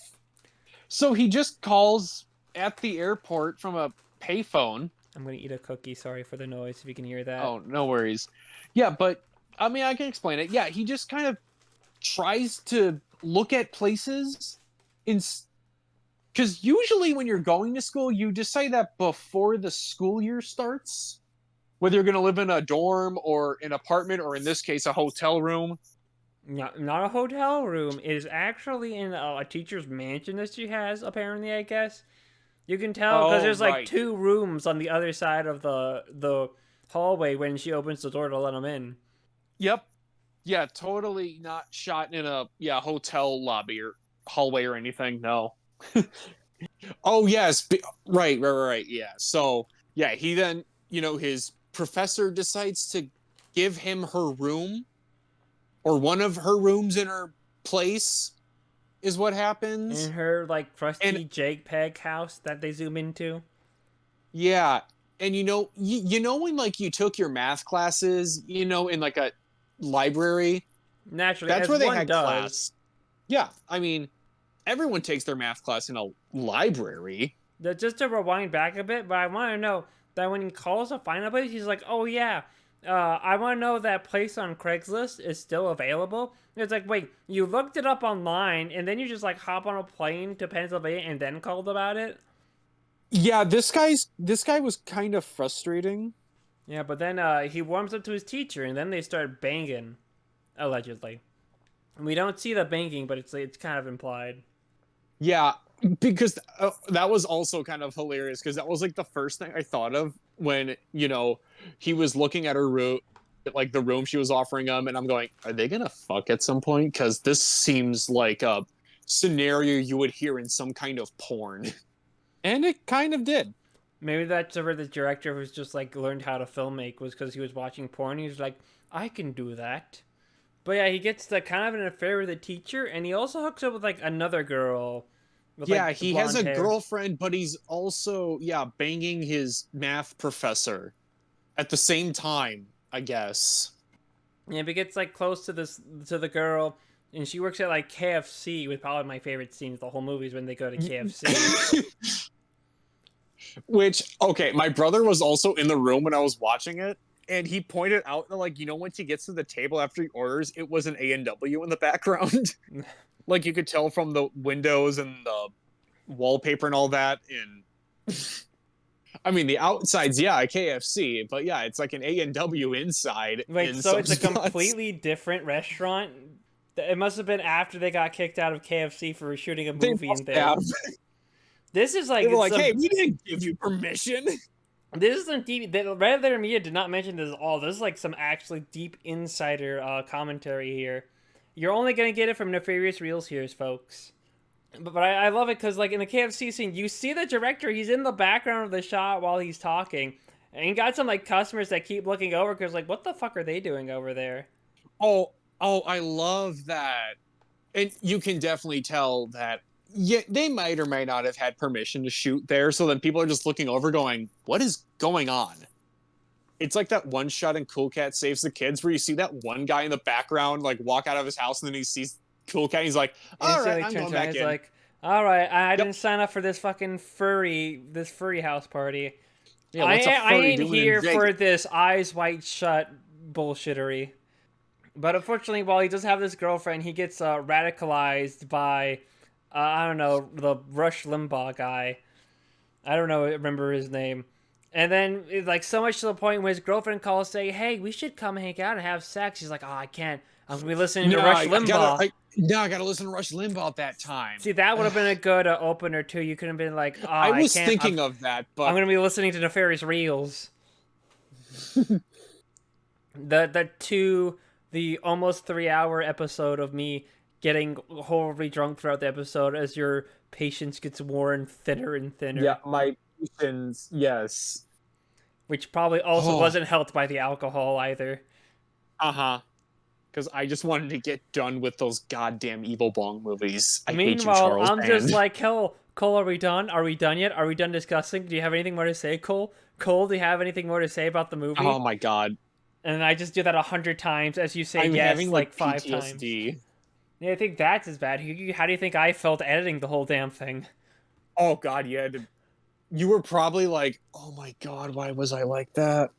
So he just calls at the airport from a payphone. I'm gonna eat a cookie. Sorry for the noise if you can hear that. Oh, no worries. Yeah, but I mean, I can explain it. Yeah, he just kind of tries to look at places in because usually when you're going to school, you decide that before the school year starts, whether you're going to live in a dorm or an apartment, or in this case, a hotel room. Not a hotel room. It is actually in a teacher's mansion that she has. Apparently, I guess you can tell because Oh, there's like right. two rooms on the other side of the hallway when she opens the door to let him in. Yep. Yeah, totally not shot in a hotel lobby or hallway or anything. No. Oh yes, right. Yeah. So yeah, he then his professor decides to give him her room, or one of her rooms in her place, is what In happens. her like And crusty JPEG house that they zoom into. yeah, and you know when like you took your math classes, in like a library, Naturally, that's as where they one had does. class. Yeah, I mean, everyone takes their math class in a library. Just to rewind back a bit, but I want to know that when he calls to find a place, he's like, "Oh yeah, I want to know that place on Craigslist is still available." And it's like, wait, you looked it up online, and then you just like hop on a plane to Pennsylvania and then called about it. Yeah, this guy was kind of frustrating. Yeah, but then he warms up to his teacher, and then they start banging, allegedly. We don't see the banging, but it's kind of implied. Yeah, because that was also kind of hilarious because that was like the first thing I thought of when he was looking at her room, like the room she was offering him, and I'm going, are they gonna fuck at some point? Because this seems like a scenario you would hear in some kind of porn, and it kind of did. Maybe that's where the director who's just like learned how to filmmake was because he was watching porn. He was like, I can do that. But yeah, he gets the kind of an affair with the teacher, and he also hooks up with like another girl with Yeah, like the he has blonde a hair. girlfriend, but he's also banging his math professor at the same time, I guess. Yeah, but he gets like close to the girl, and she works at like KFC. With probably my favorite scenes the whole movie is when they go to KFC. Which, okay, my brother was also in the room when I was watching it, and he pointed out that, like, once he gets to the table after he orders, it was an A&W in the background. Like, you could tell from the windows and the wallpaper and all that. And I mean, the outside's, a KFC, but yeah, it's like an A&W inside Wait, in so some it's a spots. completely different restaurant? It must have been after they got kicked out of KFC for shooting a They movie in must there. have. This is They like were like, some hey, we didn't give you permission. This is some deep. The Red Letter Media did not mention this at all. This is like some actually deep insider commentary here. You're only gonna get it from Nefarious Reels here, folks. But I love it because like in the KFC scene, you see the director. He's in the background of the shot while he's talking, and you got some like customers that keep looking over because like, what the fuck are they doing over there? Oh, I love that. And you can definitely tell that yeah, they might or might not have had permission to shoot there. So then people are just looking over, going, "What is going on?" It's like that one shot in Cool Cat Saves the Kids where you see that one guy in the background like walk out of his house and then he sees Cool Cat. And he's like, "All right, Instantly I'm turns going around. back He's in." like, "All right, I Yep. didn't sign up for this fucking furry house party. Yeah. What's a I furry ain't doing in here Vegas? for this eyes wide shut bullshittery." But unfortunately, while he does have this girlfriend, he gets radicalized by, I don't know, the Rush Limbaugh guy. I don't know, remember his name. And then, like, so much to the point where his girlfriend calls, say, "Hey, we should come hang out and have sex." He's like, "Oh, I can't. I'm gonna be listening to No, Rush I gotta. Limbaugh." I gotta listen to Rush Limbaugh at that time. See, that would have been a good opener too. You could have been like, "Oh, I I was can't. thinking of that, I'm but gonna be listening to Nefarious Reels." The almost 3 hour episode of me getting horribly drunk throughout the episode as your patience gets worn thinner and yeah, thinner, my patience. Yes. which probably also Oh, wasn't helped by the alcohol either. uh-huh. Because I just wanted to get done with those goddamn Evil Bong movies. I hate you, Meanwhile, Charles I'm just Band. like, "Hell, Cole, are we done? Are we done yet? Are we done discussing? Do you have anything more to say, Cole? Cole, do you have anything more to say about the Oh movie?" my god. And I just do that 100 times as you say I'm yes having like like 5 times. PTSD. Yeah, I think that's as bad. How do you think I felt editing the whole damn thing? Oh god, you were probably like, oh my god, why was I like that?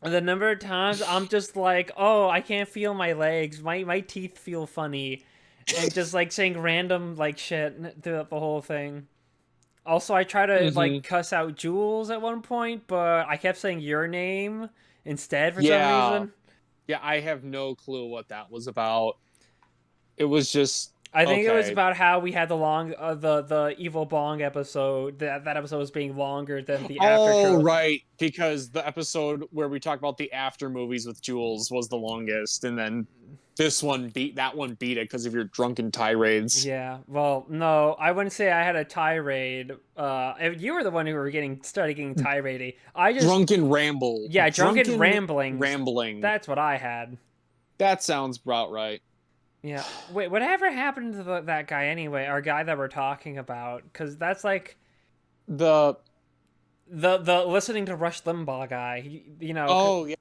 And the number of times I'm just like, "Oh, I can't feel my legs. My teeth feel funny," and just like saying random like shit throughout the whole thing. Also, I try to Mm-hmm. like cuss out Jules at one point, but I kept saying your name instead for some Yeah. reason. Yeah, I have no clue what that was about. It was just I think it was okay. about how we had the evil bong episode. That episode was being longer than the after Oh, trilogy. right, because the episode where we talked about the after movies with Jules was the longest, and then this one beat it because of your drunken tirades. Yeah, well, no, I wouldn't say I had a tirade. You were the one who were started getting tirade. I just, yeah, drunken Drunken ramblings. rambling. That's what I had. That sounds about right. Yeah. Wait, whatever happened to that guy anyway? Our guy that we're talking about? Because that's like The the listening to Rush Limbaugh guy. oh yeah,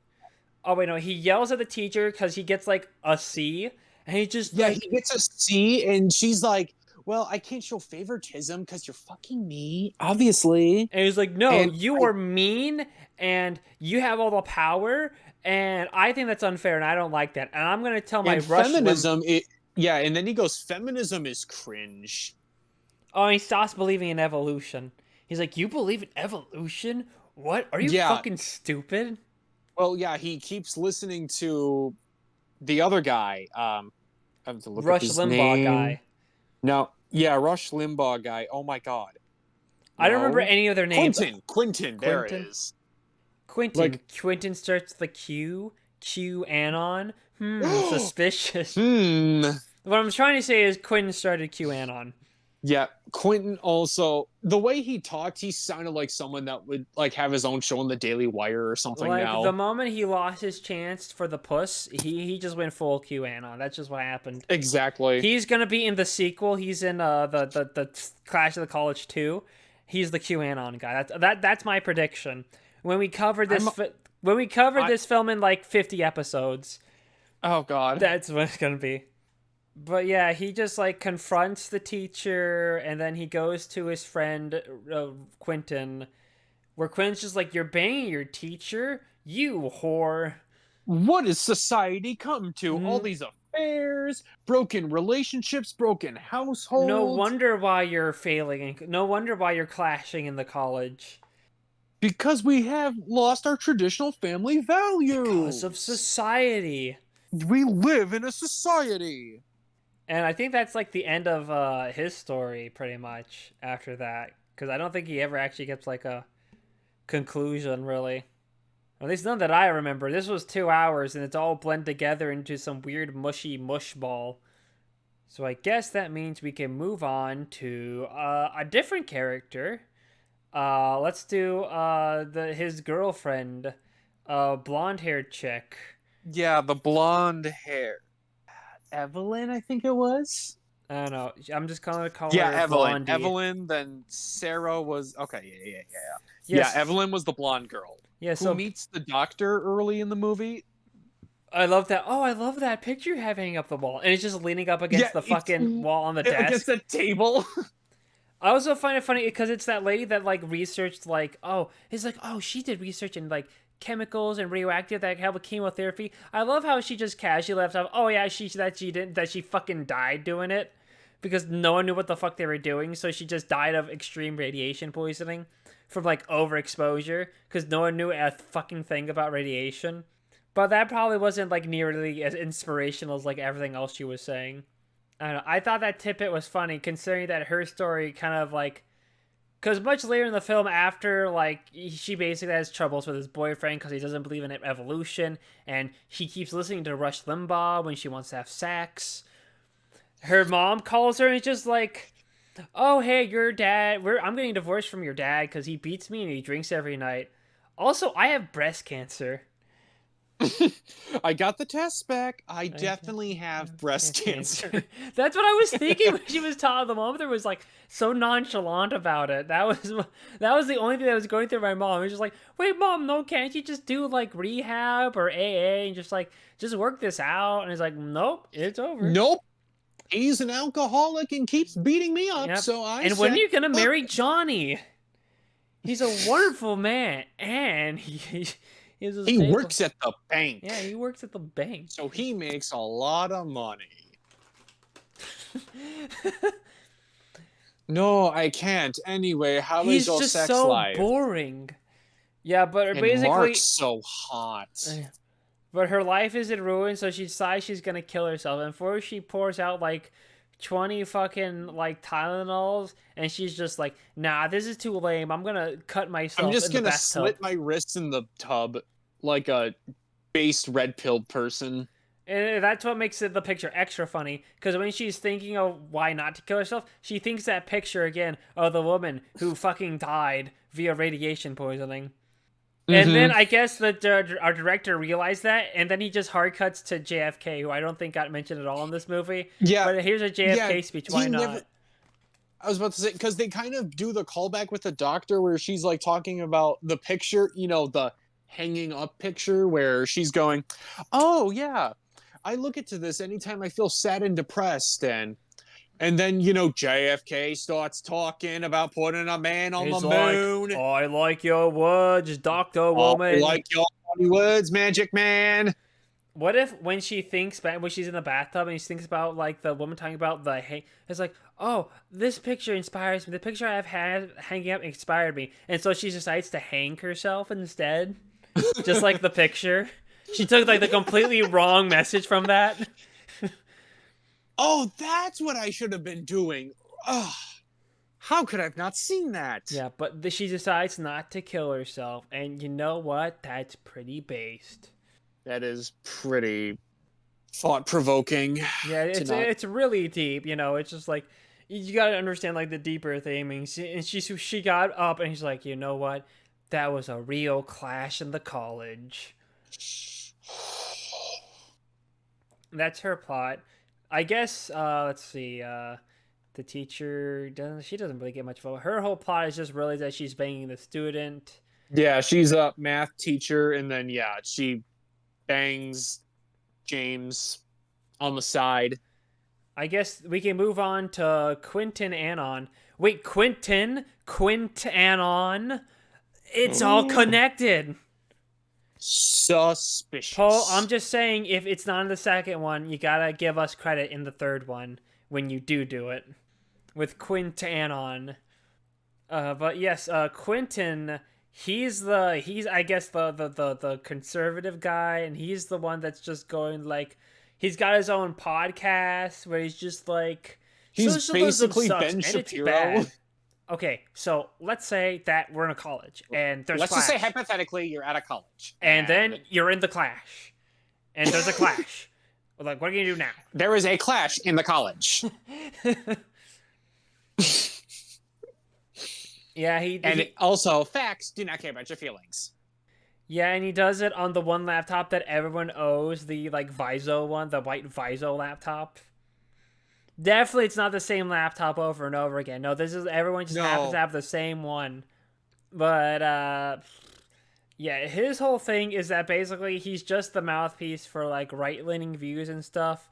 Oh wait, no, he yells at the teacher because he gets like a C, and he just yeah, he like, gets a C, and she's like, "Well, I can't show favoritism because you're fucking me, obviously." and he's like, "No, And you are mean, and you have all the power, and I think that's unfair, and I don't like that, and I'm gonna tell my and Rush Lim." feminism, yeah, and then he goes, "Feminism is cringe." Oh, and he stops believing in evolution. He's like, "You believe in evolution? What? Are you Yeah, fucking stupid?" well, yeah, he keeps listening to the other guy. I have to look up Rush his Limbaugh name. guy. No, yeah, Rush Limbaugh guy. Oh my god, I don't remember no, any of their names. Quentin. There it Quentin. is. Quentin. Like, Quentin starts with the Q. Q Anon. Suspicious. hmm. What I'm trying to say is Quentin started QAnon. Yeah, Quentin also the way he talked, he sounded like someone that would like have his own show on the Daily Wire or something Like the now. moment he lost his chance for the puss, he just went full QAnon. That's just what happened. Exactly. He's gonna be in the sequel. He's in the Clash of the College 2. He's the QAnon guy. That's my prediction. When we cover I'm when we cover I this film in like 50 episodes, oh god. that's what it's gonna be. But yeah, he just like confronts the teacher, and then he goes to his friend Quentin, where Quentin's just like, "You're banging your teacher, you whore." What has society come to? All N- these affairs, broken relationships, broken no households. wonder why you're failing. No wonder why you're clashing in the college. Because we have lost our traditional family Because of values. society. We live in a society. And I think that's like the end of his story, pretty much, after that. Because I don't think he ever actually gets like a conclusion, really. At least none that I remember. This was 2 hours, and it's all blended together into some weird mushy mush ball. So I guess that means we can move on to a different character. Let's do his girlfriend, blonde haired chick. Yeah, the blonde hair. Evelyn, I think it was. I don't know. I'm just gonna call Yeah, her Evelyn. Blondie. Evelyn, then Sarah was okay, yeah. Yeah, Yes. Evelyn was the blonde girl Yeah. who So meets the doctor early in the movie. I love that. Oh, I love that picture you have hanging up the wall, and it's just leaning up Yeah, against the it's fucking wall on the against desk. a table. I also find it funny because it's that lady that like researched like it's like she did research in like chemicals and radioactive that help with chemotherapy. I love how she just casually left off. Oh yeah, she fucking died doing it because no one knew what the fuck they were doing. So she just died of extreme radiation poisoning from like overexposure because no one knew a fucking thing about radiation. But that probably wasn't like nearly as inspirational as like everything else she was saying. I don't know. I thought that tidbit was funny, considering that her story kind of like, because much later in the film, after like she basically has troubles with his boyfriend because he doesn't believe in evolution, and she keeps listening to Rush Limbaugh when she wants to have sex. Her mom calls her and it's just like, "Oh hey, your dad. I'm getting divorced from your dad because he beats me and he drinks every night. Also, I have breast cancer." I got the test back. I I definitely have breast cancer. That's what I was thinking when she was talking. The mom was like so nonchalant about it. That was the only thing that was going through my mom. It was just like, wait, mom, no, can't you just do like rehab or AA and just work this out? And it's like, nope, it's over. Nope. He's an alcoholic and keeps beating me up, Yep. so I And when are said, you gonna fuck marry it. Johnny? He's a wonderful man, and he's a He stable. works at the bank, Yeah, he works at the bank. so he makes a lot of money. No, I can't. Anyway, how is He's your just sex so life? boring. Yeah, but And Mark's basically, so hot. but her life is in ruin, so she decides she's gonna kill herself. And before she pours out like 20 fucking like Tylenols, and she's just like, nah, this is too lame. I'm gonna cut I'm myself just in the gonna bathtub. slit my wrists in the tub like a based red pilled person. And that's what makes the picture extra funny, because when she's thinking of why not to kill herself, she thinks that picture again of the woman who fucking died via radiation poisoning. And then Mm-hmm. I guess that our director realized that, and then he just hard cuts to JFK, who I don't think got mentioned at all in this movie. Yeah, But here's a yeah. JFK speech. He Why never. not? I was about to say because they kind of do the callback with the doctor where she's like talking about the picture, the hanging up picture where she's going, "Oh yeah, I look into this anytime I feel sad and depressed," and then JFK starts talking about putting a man on the He's like, moon. "I like your words, Doctor Oh, Woman." like your words, Magic Man. What if when she thinks back, when she's in the bathtub and she thinks about like the woman talking about it's like, oh, this picture inspires me. The picture I've had hanging up inspired me, and so she decides to hang herself instead, just like the picture. She took like the completely wrong message from that. Oh, that's what I should have been doing. Oh, how could I have not seen that? Yeah, but she decides not to kill herself, and you know what? That's pretty based. That is pretty thought-provoking Yeah, to it's not. it's really deep. It's just like you got to understand like the deeper theming. And she got up and he's like, you know what? That was a real clash in the college. That's her plot. I guess. Let's see. The teacher doesn't. She doesn't really get much of her whole plot is just really that she's banging the student. Yeah, she's a math teacher, and then she bangs James on the side. I guess we can move on to Quentin Anon. Wait, Quint Anon. It's all connected. Suspicious. Paul, I'm just saying, if it's not in the second one, you gotta give us credit in the third one when you do it with Quintanon. But yes, Quentin, he's I guess the conservative guy, and he's the one that's just going like he's got his own podcast where he's just like He's socialism basically sucks Ben and it's Shapiro. bad. Okay, so let's say that we're in a college and there's Let's clash. just say hypothetically you're at a college. And then you're in the clash. And there's a clash. Like, what are you gonna do now? there is a clash in the college. Yeah, And also, facts do not care about your feelings. yeah, and he does it on the one laptop that everyone owes, the like Viso one, the white Viso laptop. Definitely, it's not the same laptop over and over again. No, this is everyone just happens to No, have the same one. But yeah, his whole thing is that basically he's just the mouthpiece for like right-leaning views and stuff.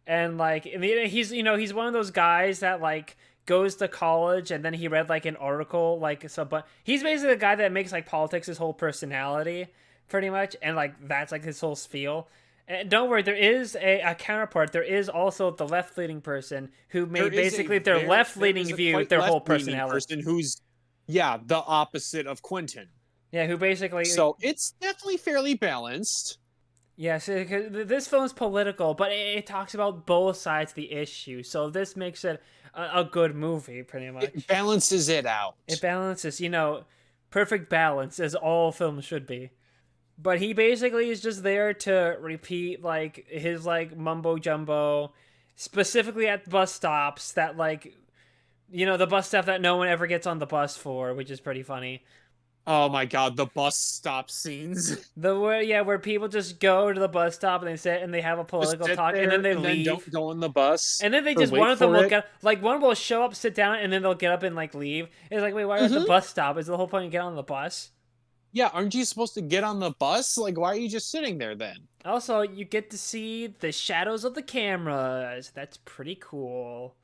And like he's he's one of those guys that like goes to college and then he read like an article like so, but he's basically the guy that makes like politics his whole personality pretty much, and like that's like his whole spiel. And don't worry, there is a counterpart. There is also the left leaning person who made basically their left there leaning is a view quite their whole left-leaning personality. person who's, yeah, the opposite of Quentin. Yeah, who basically So it's definitely fairly balanced. yes, this film's political, but it talks about both sides of the issue. So this makes it a good movie, pretty It much. balances it It out. balances, perfect balance as all films should be. But he basically is just there to repeat like his like mumbo jumbo, specifically at bus stops that like the bus stop that no one ever gets on the bus for, which is pretty funny. Oh my god, the bus stop scenes. Where people just go to the bus stop and they sit and they have a Just political sit talk and then there they and then don't leave. go on the bus And then they or just one wait of them for will it. get like one will show up, sit down, and then they'll get up and like leave. It's like, wait, why are you at the Hmm. bus stop? Is the whole point to get on the bus? Yeah, aren't you supposed to get on the bus? Like, why are you just sitting there then? Also, you get to see the shadows of the cameras. That's pretty cool.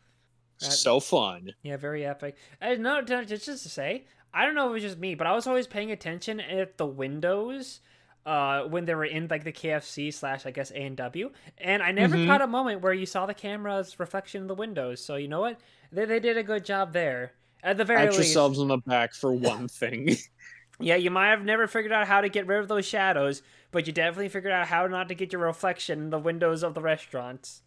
That, So fun. yeah, very epic. And no, just to say, I don't know if it was just me, but I was always paying attention at the windows when they were in like the KFC slash I guess A&W, and I never Hmm. caught a moment where you saw the camera's reflection in the windows. So you know what? They did a good job there. At the very Pat least. yourselves on the back for one thing. Yeah, you might have never figured out how to get rid of those shadows, but you definitely figured out how not to get your reflection in the windows of the restaurants.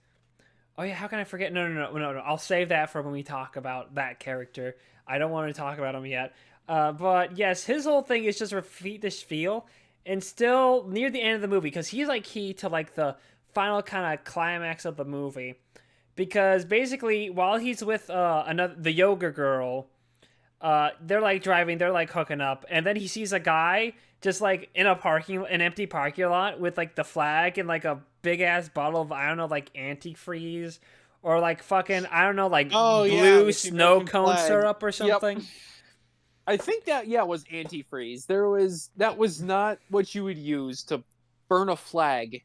Oh yeah, how can I forget? No. I'll save that for when we talk about that character. I don't want to talk about him yet. But yes, his whole thing is just repeat this spiel, and still near the end of the movie, because he's like key to like the final kind of climax of the movie. Because basically, while he's with the yoga girl, they're like driving, they're like hooking up, and then he sees a guy just like in an empty parking lot with like the flag and like a big ass bottle of I don't know like antifreeze or like fucking I don't know like Oh yeah, blue with the snow American cone flag. syrup or Yep. something. I think that, yeah, was antifreeze. That was not what you would use to burn a flag.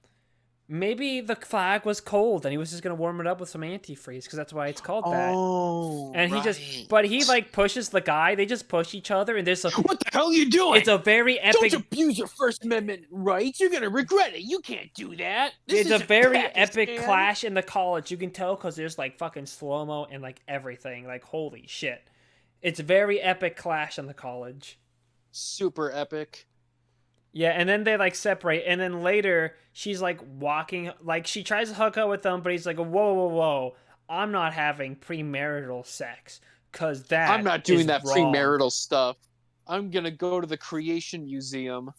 Maybe the flag was cold and he was just gonna warm it up with some antifreeze because that's why it's called that. Oh, And right. but he like pushes the guy. They just push each other, and What the hell are you it's doing? a very Don't epic abuse your First Amendment rights. You're gonna regret it. You can't do that. This It's a isn't very epic Pakistan. clash in the college. You can tell because there's like fucking slow mo and like everything. Like holy shit, it's a very epic clash in the college. Super epic. Yeah, and then they like separate, and then later she's like walking, like she tries to hook up with him, but he's like, whoa, I'm not having premarital sex, cause I'm that not doing is that wrong. premarital stuff. I'm gonna go to the Creation Museum.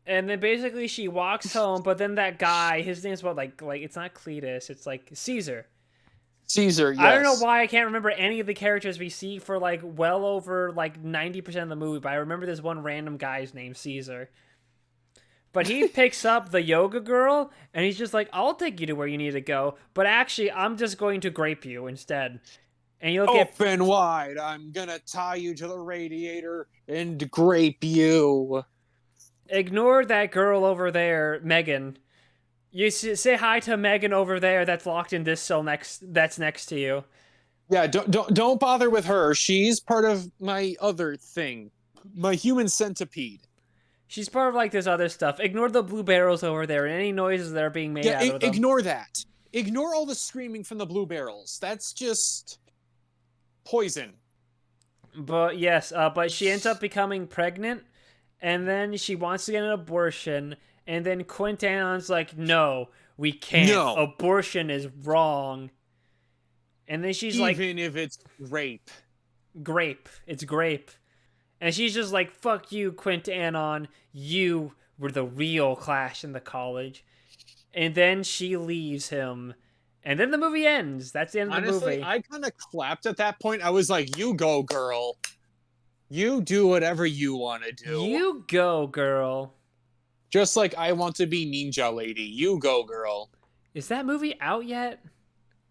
And then basically she walks home, but then that guy, his name's what like it's not Cletus, it's like Caesar. Caesar, I don't know yes. why I can't remember any of the characters we see for like well over like 90% of the movie, but I remember this one random guy's name, Caesar. But he picks up the yoga girl and he's just like, I'll take you to where you need to go, but actually, I'm just going to grape you instead. And you'll get. Open wide. I'm gonna tie you to the radiator and grape you. Ignore that girl over there, Megan. You say hi to Megan over there that's locked in this cell that's next to you. Yeah, don't bother with her. She's part of my other thing, my human centipede. She's part of like this other stuff. Ignore the blue barrels over there and any noises that are being made Yeah, out of them. ignore that. Ignore all the screaming from the blue barrels. That's just poison. But yes, but she ends up becoming pregnant, and then she wants to get an abortion, and then Quintanon's like, "No, we can't. No, Abortion is wrong." And then she's like, even if it's rape. "Grape. It's grape." And she's just like, "Fuck you, Quintanon. You were the real clash in the college." And then she leaves him. And then the movie ends. That's the end of the Honestly, movie. I kind of clapped at that point. I was like, "You go, girl. You do whatever you want to do." You go, girl. Just like I want to be Ninja Lady. You go, girl. Is that movie out yet?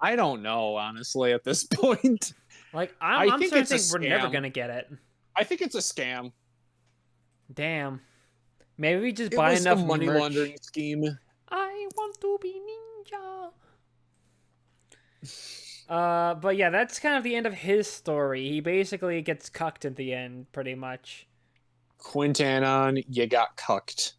I don't know, honestly, at this point. Like I I'm think starting to it's a think we're never scam. gonna get it. I think it's a scam. Damn. Maybe we just It buy was a enough money merch. laundering scheme. I want to be ninja. But yeah, that's kind of the end of his story. He basically gets cucked at the end, pretty much. Quintanon, you got cucked.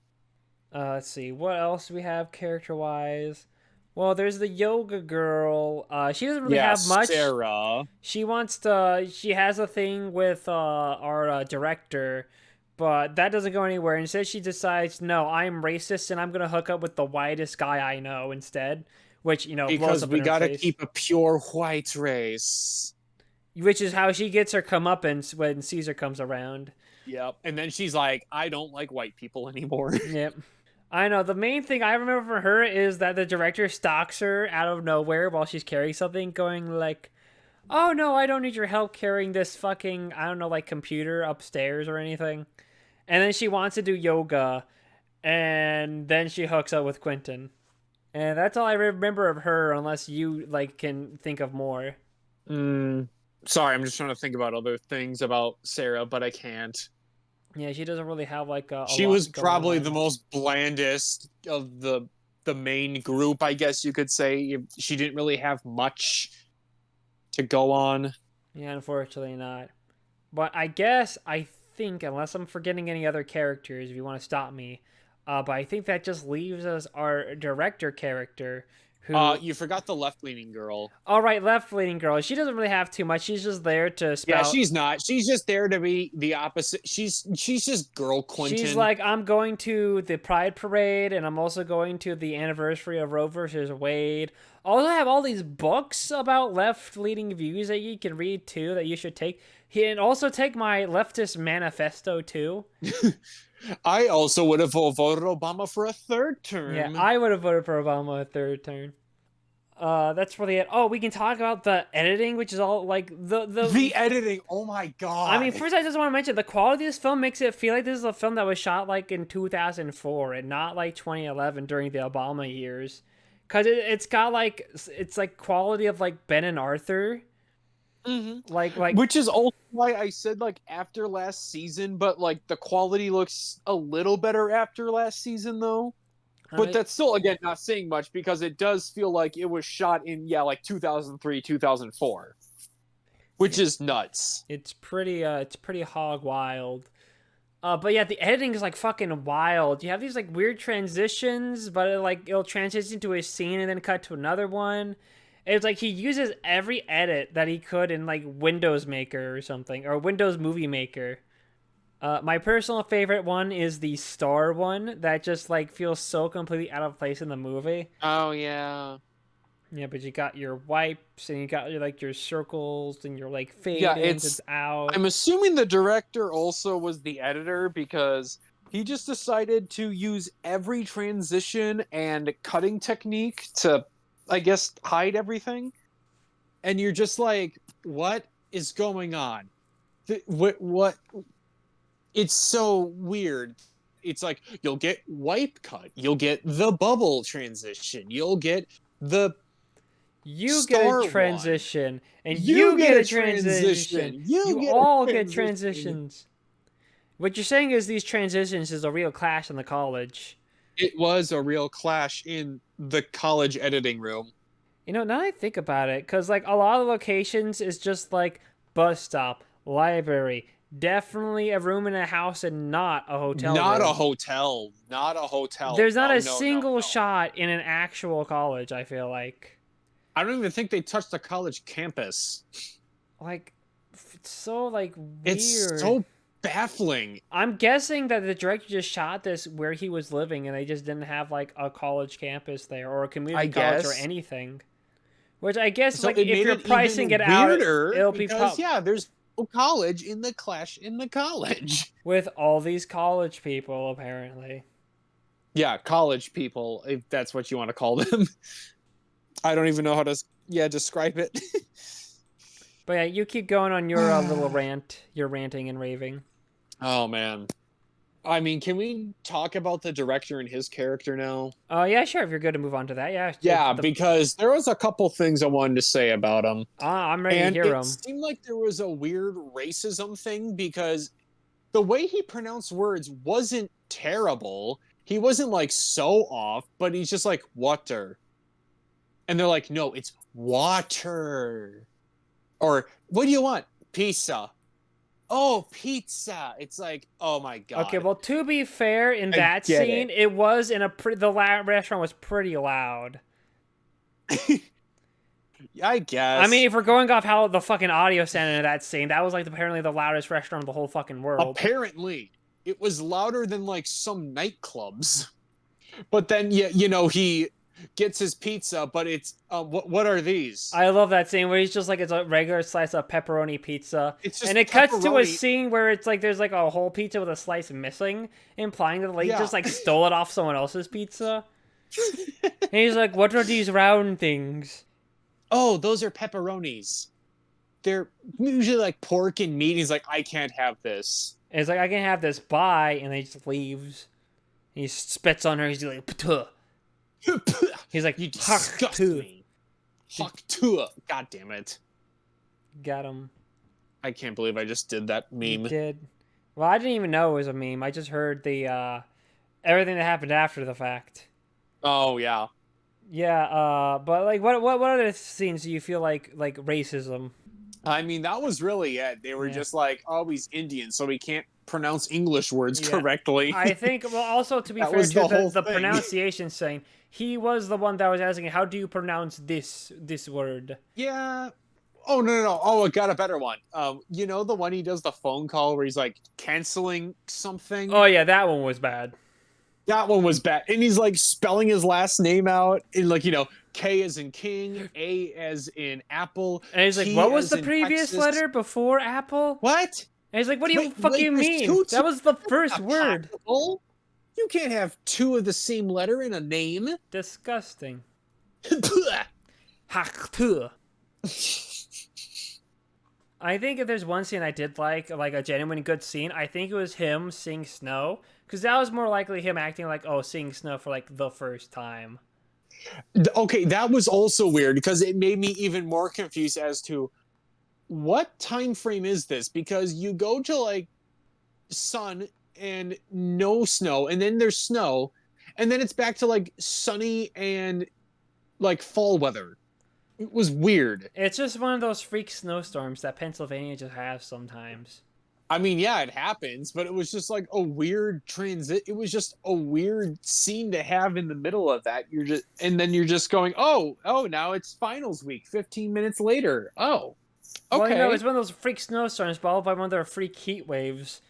Let's see, what else do we have character-wise? Well, there's the yoga girl. She doesn't really Yeah, have much. Sarah. She has a thing with our director, but that doesn't go anywhere. Instead, she decides, no, I'm racist and I'm gonna hook up with the whitest guy I know instead, which blows Because up in we her gotta face. keep a pure white race. Which is how she gets her comeuppance when Caesar comes around. Yep. And then she's like, I don't like white people anymore. Yep. I know. The main thing I remember from her is that the director stalks her out of nowhere while she's carrying something, going like, "Oh no, I don't need your help carrying this fucking, I don't know, like computer upstairs or anything." And then she wants to do yoga, and then she hooks up with Quentin. And that's all I remember of her, unless you like can think of more. Mm, sorry, I'm just trying to think about other things about Sarah, but I can't. Yeah, she doesn't really have like a She was lot going probably the on. most blandest of the main group, I guess you could say. She didn't really have much to go on. Yeah, unfortunately not. But I think, unless I'm forgetting any other characters, if you want to stop me, but I think that just leaves us our director character, who, You forgot the left-leaning girl. all right, left leaning girl. She doesn't really have too much. She's just there to Yeah, spout. she's not. She's just there to be the opposite. She's just girl She's Quentin. like, I'm going to the Pride Parade, and I'm also going to the anniversary of Roe versus Wade. Also, have all these books about left leaning views that you can read too, that you should take. And also take my leftist manifesto too. I also would have voted Obama for a third Yeah, term. I would have voted for Obama a third term. That's really it. Oh, we can talk about the editing, which is all like the. The editing, oh my I mean, god. first I just want to mention the quality of this film makes it feel like this is a film that was shot like in 2004 and not like 2011 during the Obama years, because it's got like it's like quality of like Ben and Arthur, like Which is also why I said like after last season, but like the quality looks a little better after last season though. But that's still again not saying much because it does feel like it was shot in like 2003, 2004, which is nuts. it's pretty hog wild. But yeah, the editing is like fucking wild. You have these like weird transitions, but it'll transition to a scene and then cut to another one. It's like he uses every edit that he could in like Windows Maker or something, or Windows Movie Maker. My personal favorite one is the star one that just like feels so completely out of place in the movie. Oh yeah. Yeah, but you got your wipes and you got your like your circles and your like fade Yeah, ins and out. I'm assuming the director also was the editor because he just decided to use every transition and cutting technique to, I guess, hide everything. And you're just like, what is going on? What? It's so weird. It's like you'll get wipe cut, you'll get the bubble transition, you'll get the You get a star transition, and you get get a a transition. transition. You Get a all get transition. transitions. What you're saying is these transitions is a real clash in the college. It was a real clash in the college editing room. Now I think about it, because like a lot of locations is just like bus stop, library, definitely a room in a house and not a hotel Not a room. hotel. Not a hotel. There's not No, a no, no, single no. shot in an actual college, I feel like. I don't even think they touched the college campus. Like, it's so like weird. It's so baffling. I'm guessing that the director just shot this where he was living and they just didn't have like a college campus there or a community college or anything. Which I guess So like it if made you're it pricing even it out, weirder it'll be because yeah, there's no college in the clash in the college. with all these college people apparently. Yeah, college people, if that's what you want to call them. I don't even know how to describe it. But yeah, you keep going on your little rant, your ranting and raving. Oh man. I mean, can we talk about the director and his character now? Oh yeah, sure. If you're good to move on to that, yeah. Yeah, because there was a couple things I wanted to say about him. I'm ready to And hear it them. seemed like there was a weird racism thing because the way he pronounced words wasn't terrible. He wasn't like so off, but he's just like water. And they're like, no, it's water. Or what do you want? Pizza. Oh, pizza. It's like, oh my Okay, God. well, to be fair, in I that get it. scene, it was in a restaurant was pretty loud. I I mean, guess. if we're going off how the fucking audio sounded in that scene, that was like apparently the loudest restaurant in the whole fucking world. Apparently, it was louder than like some nightclubs. But then, yeah, you know, he gets his pizza, but it's what are these? I love that scene where he's just like it's a regular slice of pepperoni pizza, It's and just it cuts to a pepperoni. scene where it's like there's like a whole pizza with a slice missing, implying that like Yeah. just like stole it off someone else's pizza. And he's like, "What are these round things?" Oh, those are pepperonis. They're usually like pork and meat. He's like, I can't have this. And he's like, "I can have this bye," and then he just leaves. He spits on her. He's like, "Ptuh." He's like, You "Huck disgust too." me. Fuck to. God damn it. Got him. I can't believe I just did that You meme. did. Well, I didn't even know it was a meme. I just heard the everything that happened after the fact. Oh yeah. Yeah, but like, what other scenes do you feel like racism? I mean, that was really it. They were Yeah. just like, oh, he's Indian, so he can't pronounce English words Yeah, correctly. I think. Well, also to be That fair was to the whole the thing. pronunciation saying he was the one that was asking, how do you pronounce this word? Yeah. Oh no no no. Oh, I got a better one. You know the one he does the phone call where he's like canceling something? Oh yeah, that one was bad. That one was bad. And he's like spelling his last name out in like, you know, K as in king, A as in apple, And he's like, T what was as the in previous Texas. letter before Apple? What? And he's like, what do you Wait, fucking there's mean? two T. That was the That's first not word. possible. You can't have two of the same letter in a name. Disgusting. Haktu. I think if there's one scene I did like a genuine good scene, I think it was him seeing snow. Because that was more likely him acting like, oh, seeing snow for like the first time. Okay, that was also weird because it made me even more confused as to what time frame is this? Because you go to like sun and no snow, and then there's snow, and then it's back to like sunny and like fall weather. It was weird. It's just one of those freak snowstorms that Pennsylvania just has sometimes. I mean, yeah, it happens, but it was just like a weird transit. It was just a weird scene to have in the middle of that. You're just, and then you're just going, oh, now it's finals week. 15 minutes later. Oh, Well, you know, okay. it's one of those freak snowstorms followed by one of their freak heat waves.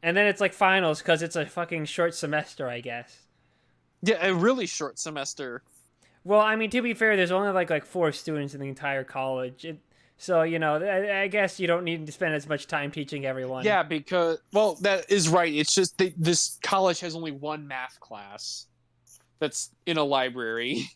And then it's like finals because it's a fucking short semester, I guess. Yeah, a really short semester. Well, I mean, to be fair, there's only like 4 students in the entire college. So, you know, I guess you don't need to spend as much time teaching everyone. Yeah, because well, that is right. It's just this college has only one math class that's in a library.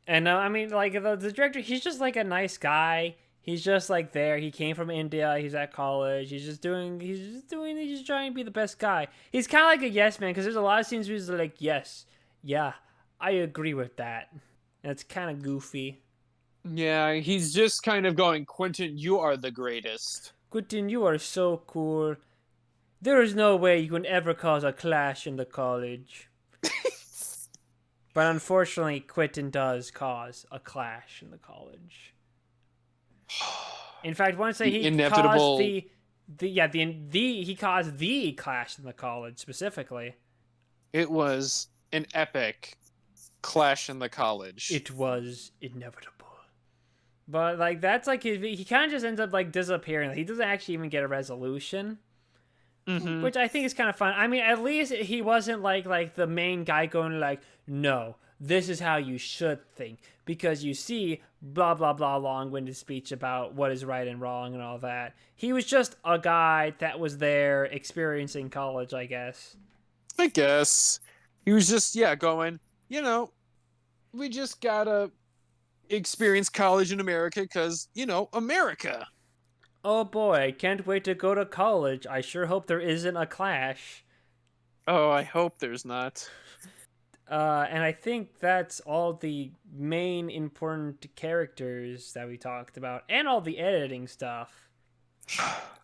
And I mean, like the director, he's just like a nice guy. He's just like there. He came from India. He's at college. He's just trying to be the best guy. He's kind of like a yes man because there's a lot of scenes where he's like, yes, yeah, I agree with that. And it's kind of goofy. Yeah, he's just kind of going, Quentin, you are the greatest. Quentin, you are so cool. There is no way you can ever cause a clash in the college. But unfortunately, Quentin does cause a clash in the college. In fact, once The he inevitable. caused he caused the clash in the college specifically. It was an epic clash in the college. It was inevitable. But like that's like he kind of just ends up like disappearing. He doesn't actually even get a resolution. Mm-hmm. Which I think is kind of fun. I mean, at least he wasn't like the main guy going like, no, this is how you should think. Because you see, blah, blah, blah, long-winded speech about what is right and wrong and all that. He was just a guy that was there experiencing college, I guess. I guess he was just going. You know, we just gotta experience college in America because America. Oh boy, can't wait to go to college. I sure hope there isn't a clash. Oh, I hope there's not. And I think that's all the main important characters that we talked about, and all the editing stuff.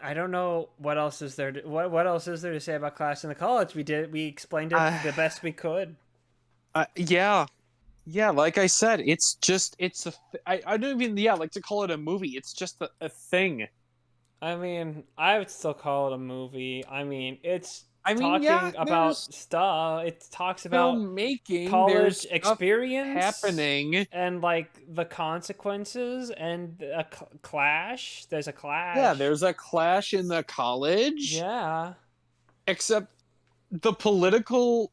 I don't know what else is there. What else is there to say about Clash in the College? We explained it Uh, the best we could. yeah, yeah. Like I said, it's just I don't even like to call it a movie. It's just a thing. I mean, I would still call it a movie. I mean, it's I mean, yeah, talking about there's stuff. It talks about filmmaking, college there's stuff experience happening. and like the consequences and a clash. There's a Yeah, clash. there's a clash in the college, Yeah. except the political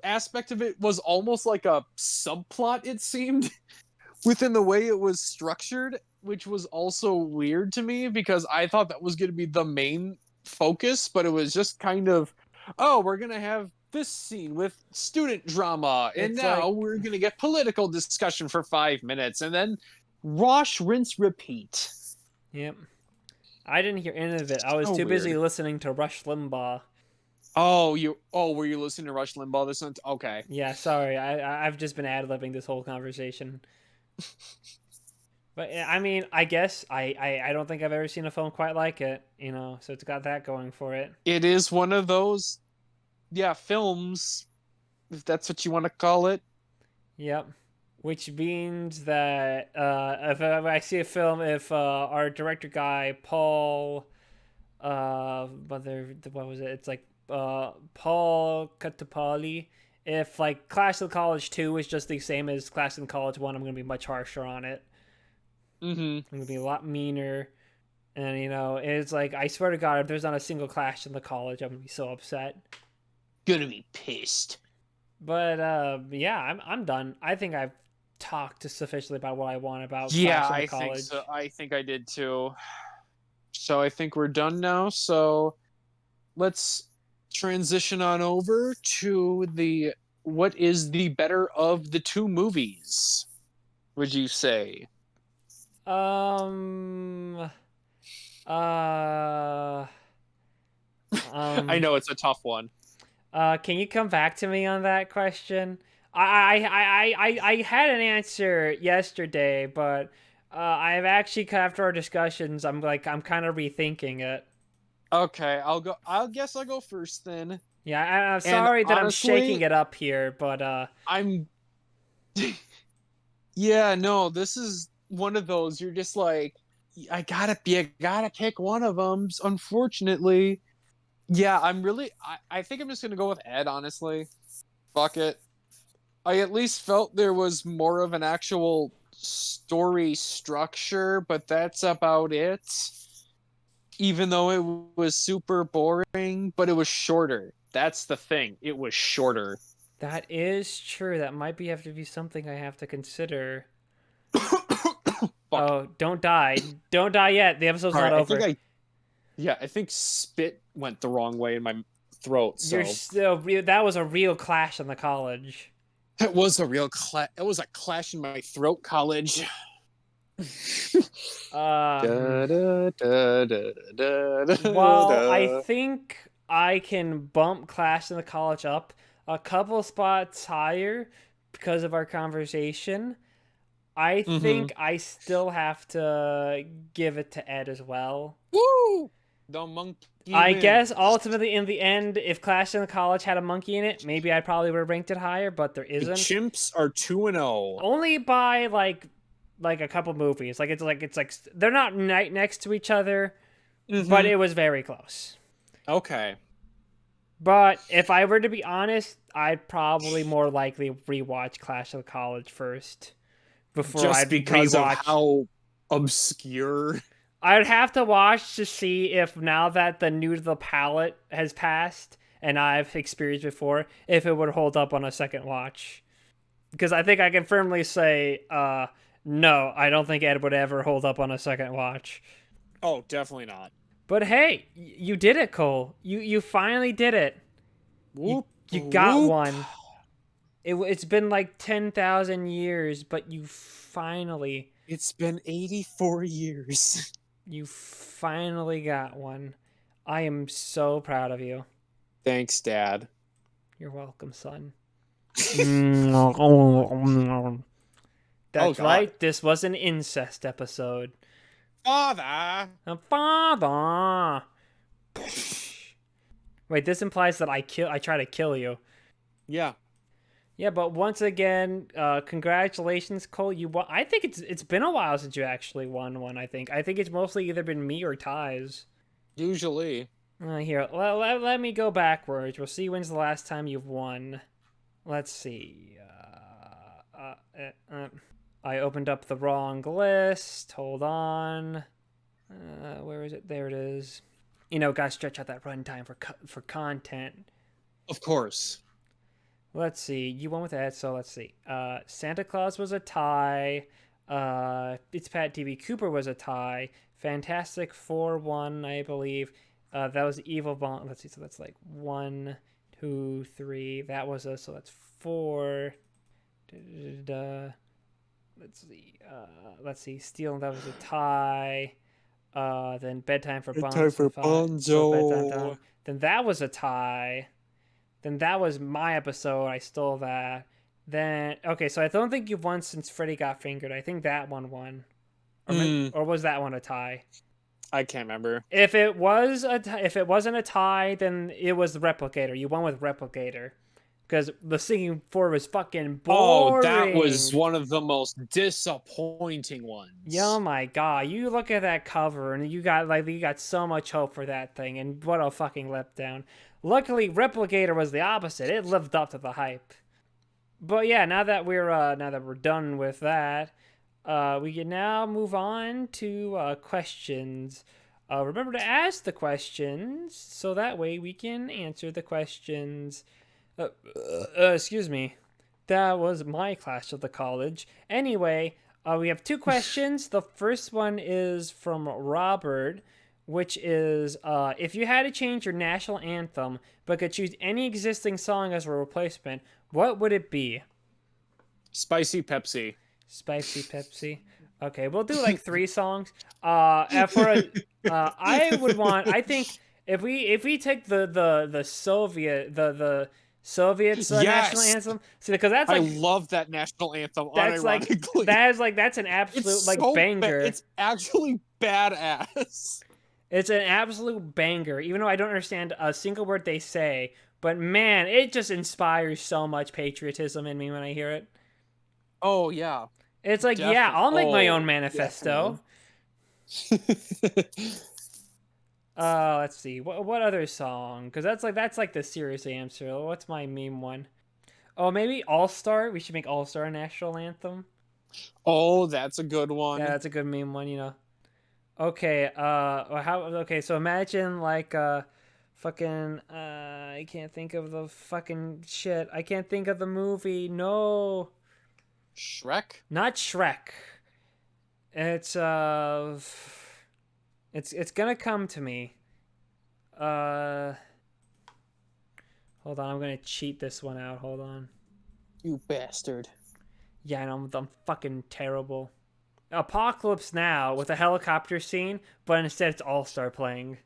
aspect of it was almost like a subplot, it seemed, within the way it was structured, which was also weird to me because I thought that was going to be the main focus, but it was just kind of, oh, we're going to have this scene with student drama, and It's now like, we're going to get political discussion for 5 minutes, and then wash, rinse, repeat. yep. I didn't hear any of it. I was So too busy weird. listening to Rush Limbaugh. Were you listening to Rush Limbaugh this one? Okay. Yeah, sorry. I've just been ad-libbing this whole conversation. But I mean, I guess I don't think I've ever seen a film quite like it, so it's got that going for it. It is one of those, yeah, films, if that's what you want to call it. Yep. Which means that if I see a film, if our director guy Paul, what was it? It's like Paul Katapali. If like Clash of the College 2 is just the same as Clash of the College 1, I'm gonna be much harsher on it. Mm-hmm. I'm gonna be a lot meaner. And it's like I swear to God, if there's not a single Clash in the college, I'm gonna be so upset. Gonna be pissed. But yeah, I'm done. I think I've talked sufficiently about what I want about Yeah, Clash in the I think college. so. I think I did too. So I think we're done now. So let's transition on over to the what is the better of the two movies, would you say? Um. Uh. I Um. know it's a tough one. Can you come back to me on that question? I had an answer yesterday, but I've actually after our discussions, I'm kind of rethinking it. Okay, I'll go. I guess I'll go first then. Yeah, I'm And sorry that I'm shaking honestly, it up here, but I'm yeah, no, this is one of those you're just like I gotta pick one of them, unfortunately. Yeah, I think I'm just gonna go with Ed, honestly. Fuck it. I at least felt there was more of an actual story structure, but that's about it. Even though it was super boring, but it was shorter. That's the thing. It was shorter. that is true. That might have to be something I have to consider. Fuck. Oh, don't die. Don't die yet. The episode's All not right, over. I think spit went the wrong way in my throat, You're so still that was a real clash in the college. it was a real it was a clash in my throat, college. Um, Da, da, da, da, da, da, while I da. think I can bump Clash in the College up a couple spots higher because of our conversation, I Mm-hmm. think I still have to give it to Ed as well. Woo! The monkey I guess wins. ultimately in the end, if Clash in the College had a monkey in it, maybe I probably would have ranked it higher, but there The isn't. chimps are 2-0. Only by like a couple movies. It's like they're not right next to each other, but Mm-hmm. it was very close. Okay. But if I were to be honest, I'd probably more likely rewatch Clash of the College first before Just I'd because of rewatch. how obscure. I'd have to watch to see if now that the new to the palette has passed and I've experienced before, if it would hold up on a second watch. Because I think I can firmly say, no, I don't think Ed would ever hold up on a second watch. Oh, definitely not. But hey, you did it, Cole. You finally did it. You Whoop you got whoop. one. It's been like 10,000 years, but It's been 84 years. you finally got one. I am so proud of you. Thanks, Dad. You're welcome, son. Oh That's God. right. This was an incest episode. Father. Father. Wait, this implies that I try to kill you. Yeah. Yeah, but once again, congratulations, Cole. You won. I think it's been a while since you actually won one. I think it's mostly either been me or ties. Usually. Here, let me go backwards. We'll see when's the last time you've won. Let's see. I opened up the wrong list. Hold on. Where is it? There it is. Gotta stretch out that runtime for content. Of course. Let's see. You won with that, so let's see. Santa Claus was a tie. It's Pat TV Cooper was a tie. Fantastic Four won, I believe. That was Evil Bond. Let's see. So that's like 1, 2, 3. That was a. So that's 4. Let's see. Let's see. Steel. That was a tie. Then Bedtime for Bedtime for Bonzo. So Bonzo. then that was a tie. Then that was my episode. I stole that. Then okay, so I don't think you've won since Freddy got fingered. I think that one won, or was that one a tie? I can't remember. If it wasn't a tie, then it was the Replicator. You won with Replicator, because the Singing Four was fucking boring. Oh, that was one of the most disappointing ones. Oh my god! You look at that cover, and you got so much hope for that thing, and what a fucking letdown. Luckily, Replicator was the opposite. It lived up to the hype. But yeah, now that we're done with that, we can now move on to questions. Remember to ask the questions so that way we can answer the questions. Excuse me. That was my class of the college. Anyway, we have 2 questions. The first one is from Robert, which is if you had to change your national anthem but could choose any existing song as a replacement, what would it be? Spicy Pepsi. Spicy Pepsi. Okay, we'll do like 3 songs. I would want. I think if we take the Soviets national anthem, see, because that's like I love that national anthem. That's unironically. that's an absolute It's like so banger. It's actually badass. It's an absolute banger, even though I don't understand a single word they say. But man, it just inspires so much patriotism in me when I hear it. Oh yeah. It's like, yeah, I'll make my own manifesto. Let's see. What other song? Because that's like the serious answer. What's my meme one? Oh, maybe All Star. We should make All Star a national anthem. Oh, that's a good one. Yeah, that's a good meme one. Okay. Okay. So imagine like fucking. I can't think of the fucking shit. I can't think of the movie. No. Shrek? Not Shrek. It's gonna come to me. Hold on, I'm gonna cheat this one out. Hold on. You bastard. Yeah, I'm fucking terrible. Apocalypse Now with a helicopter scene, but instead it's All Star playing.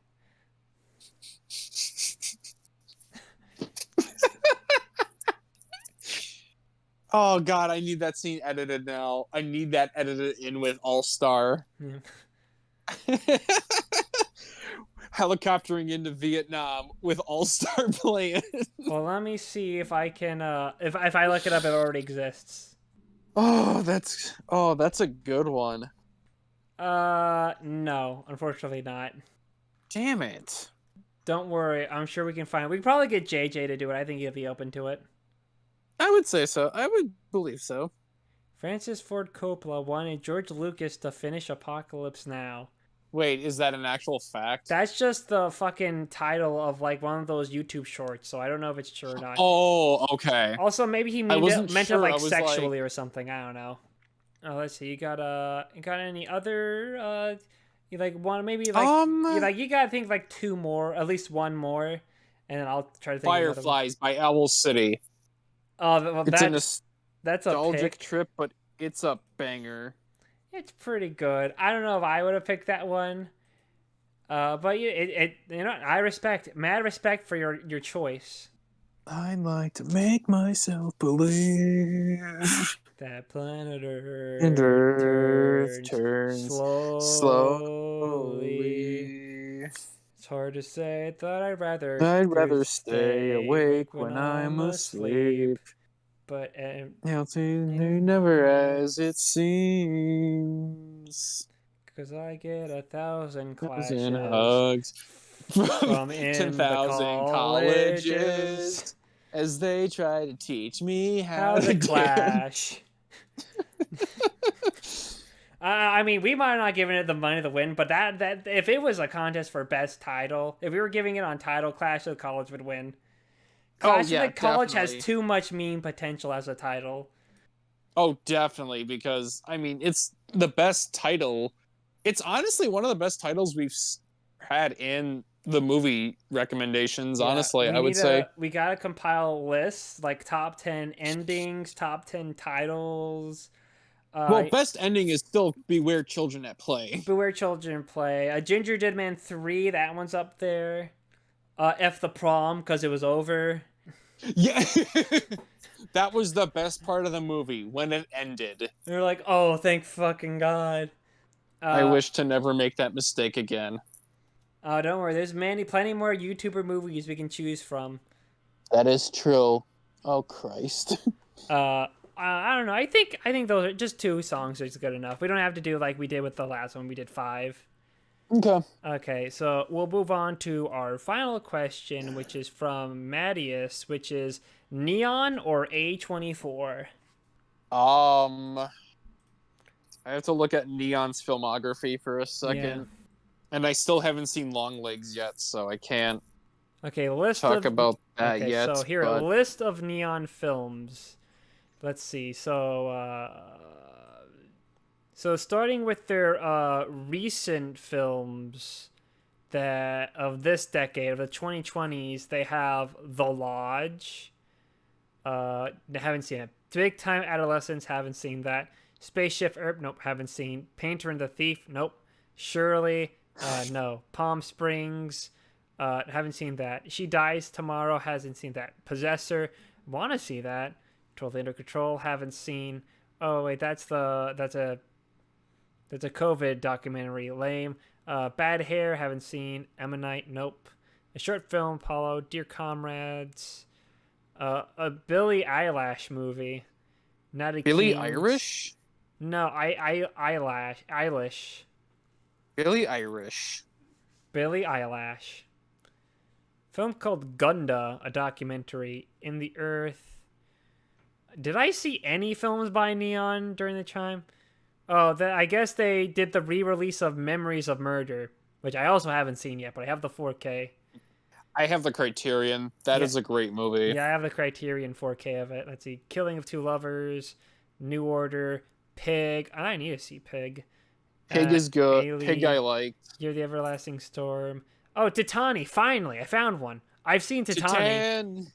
Oh god, I need that scene edited now. I need that edited in with All Star. Yeah. Helicoptering into Vietnam with All Star playing. Well, let me see if I can. If I look it up, it already exists. Oh, that's a good one. No, unfortunately not. Damn it. Don't worry, I'm sure we can find. We can probably get JJ to do it. I think he'll be open to it. I would say so. I would believe so. Francis Ford Coppola wanted George Lucas to finish Apocalypse Now. Wait, is that an actual fact? That's just the fucking title of like one of those YouTube shorts, so I don't know if it's true or not. Oh, okay. Also, maybe he meant it like sexually or something. I don't know. Oh, let's see. You got any other you like one maybe like you gotta think like 2 more, at least 1 more, and then I'll try to think. Fireflies by Owl City. Oh, well, that's a nostalgic trip, but it's a banger. It's pretty good. I don't know if I would have picked that one. But I respect, mad respect for your choice. I'd like to make myself believe. That planet And Earth Earth turns turns slowly. slowly. It's hard to say. Thought I'd rather I'd to rather stay stay awake awake when when I'm I'm asleep. asleep. But Healthy never as it seems. because I get 1,000 Thousand clashes hugs from from in the 10,000 colleges colleges. as they try to teach me how How to to dance. clash. I mean, we might not giving it the money to win, but that if it was a contest for best title, if we were giving it on title, Clash of the College would win. Oh, Clash of the yeah, College has definitely. too much meme potential as a title. Oh, definitely, because I mean, it's the best title. It's honestly one of the best titles we've had in the movie recommendations, Yeah, honestly, I would say. we gotta compile lists like top 10 endings, top 10 titles. Well, Uh, best ending is still Beware Children at Play. Beware Children Play. Ginger Dead Man 3, that one's up there. F the Prom because it was over. Yeah. That was the best part of the movie when it ended. They're like, oh, thank fucking god. I Uh, wish to never make that mistake again. oh, don't worry. There's plenty more YouTuber movies we can choose from. That is true. Oh Christ. I don't know. I think those are just two songs is good enough. We don't have to do like we did with the last one. We did five. Okay. Okay, so we'll move on to our final question, which is from Mattias, which is Neon or A24? I have to look at Neon's filmography for a Yeah. second. And I still haven't seen Long Legs yet, so I can't Okay, list talk of about that okay, yet. so here a But list of Neon films. Let's see. So starting with their recent films that of this decade of the 2020s, they have The Lodge. Haven't seen it. Big Time Adolescence, haven't seen that. Spaceship Earp, nope, haven't seen. Painter and the Thief, nope. Shirley, no. Palm Springs, haven't seen that. She Dies Tomorrow, hasn't seen that. Possessor, wanna see that. Totally Under Control, haven't seen. Oh wait, that's a COVID documentary. Lame. Bad Hair, haven't seen. Ammonite, nope. A short film, Apollo, Dear Comrades. A Billy Eyelash movie. Not a Billy Kings. Irish? No, Eilish. Billy Irish. Billy Eyelash. Film called Gunda, a documentary. In the Earth. Did I see any films by Neon during the time? Oh, I guess they did the re-release of Memories of Murder, which I also haven't seen yet, but I have the 4K. I have the Criterion. That Yeah, is a great movie. yeah, I have the Criterion 4K of it. Let's see, Killing of Two Lovers, New Order, Pig. I need to see Pig. Pig is good. Pig I Ailey, like. You're the Everlasting Storm. Oh, Titani! Finally, I found one. I've seen Titani. Titan.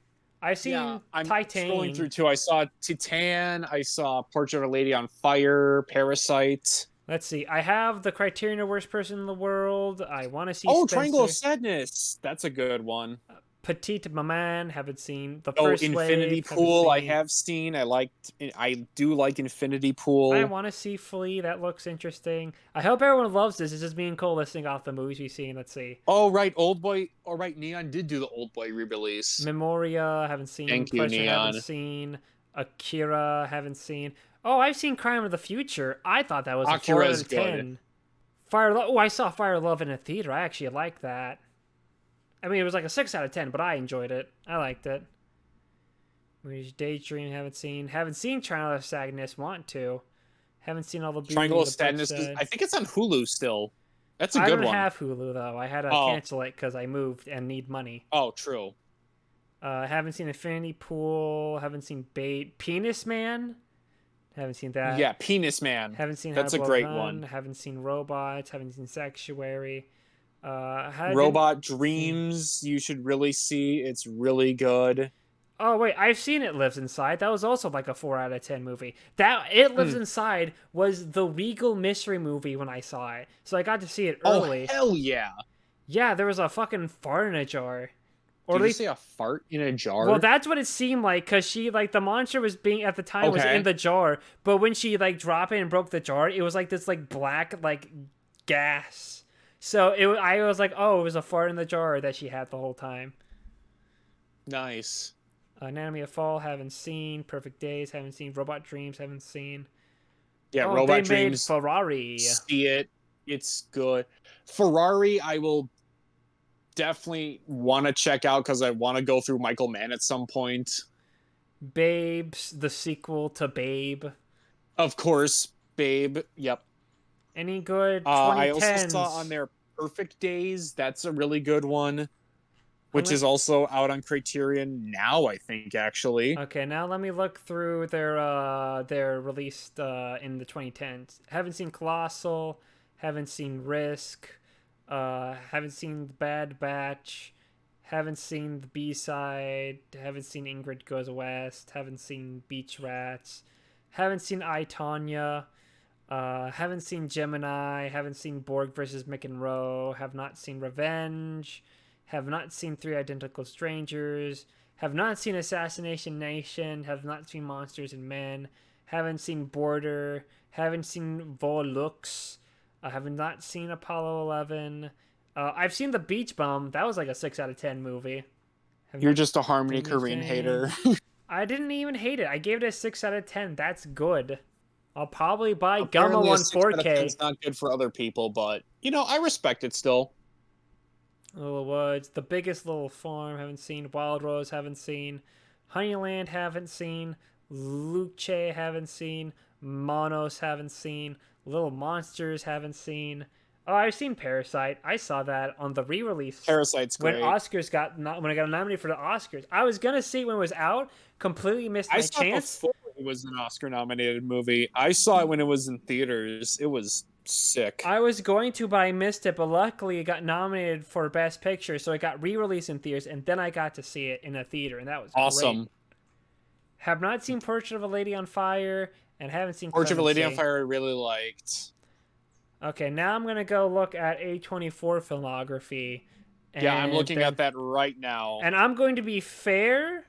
I've Yeah, seen I'm scrolling Titan. through too. I saw Titan. I saw Portrait of a Lady on Fire. Parasite. Let's see. I have the Criterion of Worst Person in the World. I want to see Oh, Triangle of Spencer. Sadness. That's a good one. Petite Maman, haven't seen. The Oh, First Infinity Wave, haven't Pool. I seen. have seen. I do like Infinity I Pool. want to see Flea. That looks interesting. I hope everyone loves this. It's just being cool listing off the movies we've seen. Let's see. Oh, right. Old Boy. Oh, right. Neon did do the Old Boy re-release. Memoria, haven't seen. Thank you, Pleasure, haven't Neon. seen. Akira, haven't seen. Oh, I've seen Crime of the Future. I thought that was a 4 out Akira's of good. 10. Fire Love. Oh, I saw Fire Love in a theater. I actually liked that. I mean, it was like a 6 out of 10, but I enjoyed it. I liked it. Movies Daydream, haven't seen. Haven't seen Trial of Sadness, want to. Haven't seen all the beauty Triangle of the book Sadness. said. I think it's on Hulu still. That's a I good don't one. have Hulu though. I had to Oh, cancel it because I moved and need money. oh, true. Haven't seen Infinity Pool. Haven't seen Bait. Penis Man. Haven't seen that. Yeah, Penis Man. Haven't seen How to That's a Blow great Gun. one. Haven't seen Robots. Haven't seen Sanctuary. Haven't Robot seen. Dreams. You should really see. It's really good. Oh wait, I've seen It Lives Inside. That was also like a 4 out of 10 movie. That It Lives Mm. Inside was the Regal mystery movie when I saw it, so I got to see it Oh, early. hell yeah. Yeah, there was a fucking fart in a jar. Or at Did you least, say a fart in a well, jar? that's what it seemed like, because she, like, the monster was being, at the time, was in Okay. the jar, but when she, like, dropped it and broke the jar, it was like this, like, black, like, gas. So I was like, oh, it was a fart in the jar that she had the whole time. Nice. Anatomy of Fall, haven't seen. Perfect Days, haven't seen. Robot Dreams, haven't seen. Yeah, Oh, they Robot made Dreams. Ferrari. See it. It's good. Ferrari, I will definitely want to check out because I want to go through Michael Mann at some point. Babes, the sequel to Babe. Of course, Babe. Yep. Any good I also saw on 2010s? there Perfect Days. That's a really good one, I'm which gonna. is also out on Criterion now, I think, actually. Okay, now let me look through their released in the 2010s. Haven't seen Colossal, haven't seen Risk, haven't seen The Bad Batch, haven't seen the B side, haven't seen Ingrid Goes West, haven't seen Beach Rats, haven't seen I Tonya, haven't seen Gemini, haven't seen Borg versus McEnroe, have not seen Revenge, have not seen Three Identical Strangers, have not seen Assassination Nation, have not seen Monsters and Men, haven't seen Border, haven't seen Volux, have not seen Apollo 11. I've seen The Beach Bum. That was like a 6 out of 10 movie. Have You're not just a Harmony seen Korine anything. hater. I didn't even hate it. I gave it a 6 out of 10. That's good. I'll probably buy Gumma Apparently, a One 6 out of 10 4K. is not good for other people, but, I respect it still. Little Woods, The Biggest Little Farm, haven't seen. Wild Rose, haven't seen. Honeyland, haven't seen. Luce, haven't seen. Monos, haven't seen. Little Monsters, haven't seen. Oh, I've seen Parasite. I saw that on the re-release Parasite's when great. when I got nominated for the Oscars. I was gonna see it when it was out. Completely missed I my saw it chance. before it was an Oscar nominated movie. I saw it when it was in theaters. It was sick. I was going to, but I missed it. But luckily, it got nominated for Best Picture, so it got re-released in theaters, and then I got to see it in a theater, and that was great. Awesome. Have not seen Portrait of a Lady on Fire, and haven't seen Portrait of a Lady on Clemency. Fire I really liked. Okay, now I'm gonna go look at A24 filmography, Yeah, I'm and looking then at that right now. and I'm going to be fair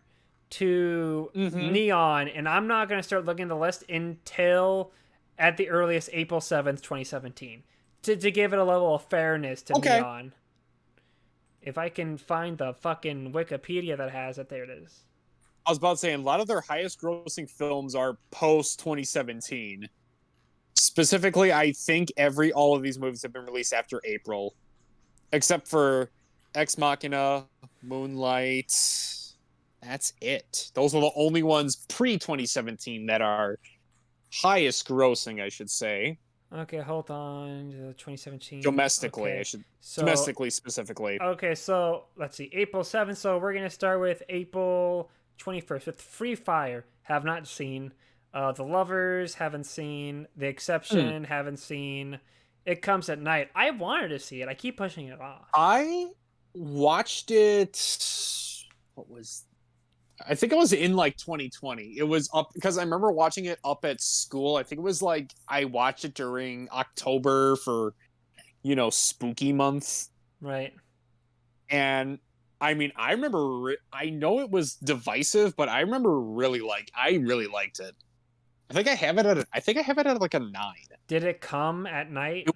to Mm-hmm. Neon, and I'm not gonna start looking at the list until at the earliest April 7th, 2017, to give it a level of fairness to Okay. Neon. If I can find the fucking Wikipedia that has it, there it is. I was about to say, a lot of their highest grossing films are post 2017. Specifically, I think all of these movies have been released after April, except for Ex Machina, Moonlight. That's it. Those are the only ones pre 2017 that are highest grossing, I should say. Okay, hold on. 2017. Domestically, Okay, so domestically specifically. okay, so let's see. April 7th. So we're gonna start with April 21st with Free Fire. Have not seen. The Lovers, haven't seen. The Exception, haven't seen. It Comes at Night. I wanted to see it. I keep pushing it off. I watched it. What was? I think it was in like 2020. It was up because I remember watching it up at school. I think it was like I watched it during October for, spooky month. Right. And I mean, I remember. I know it was divisive, but I remember I really liked it. I think I have it at. I think I have it at like a 9. Did it come at night?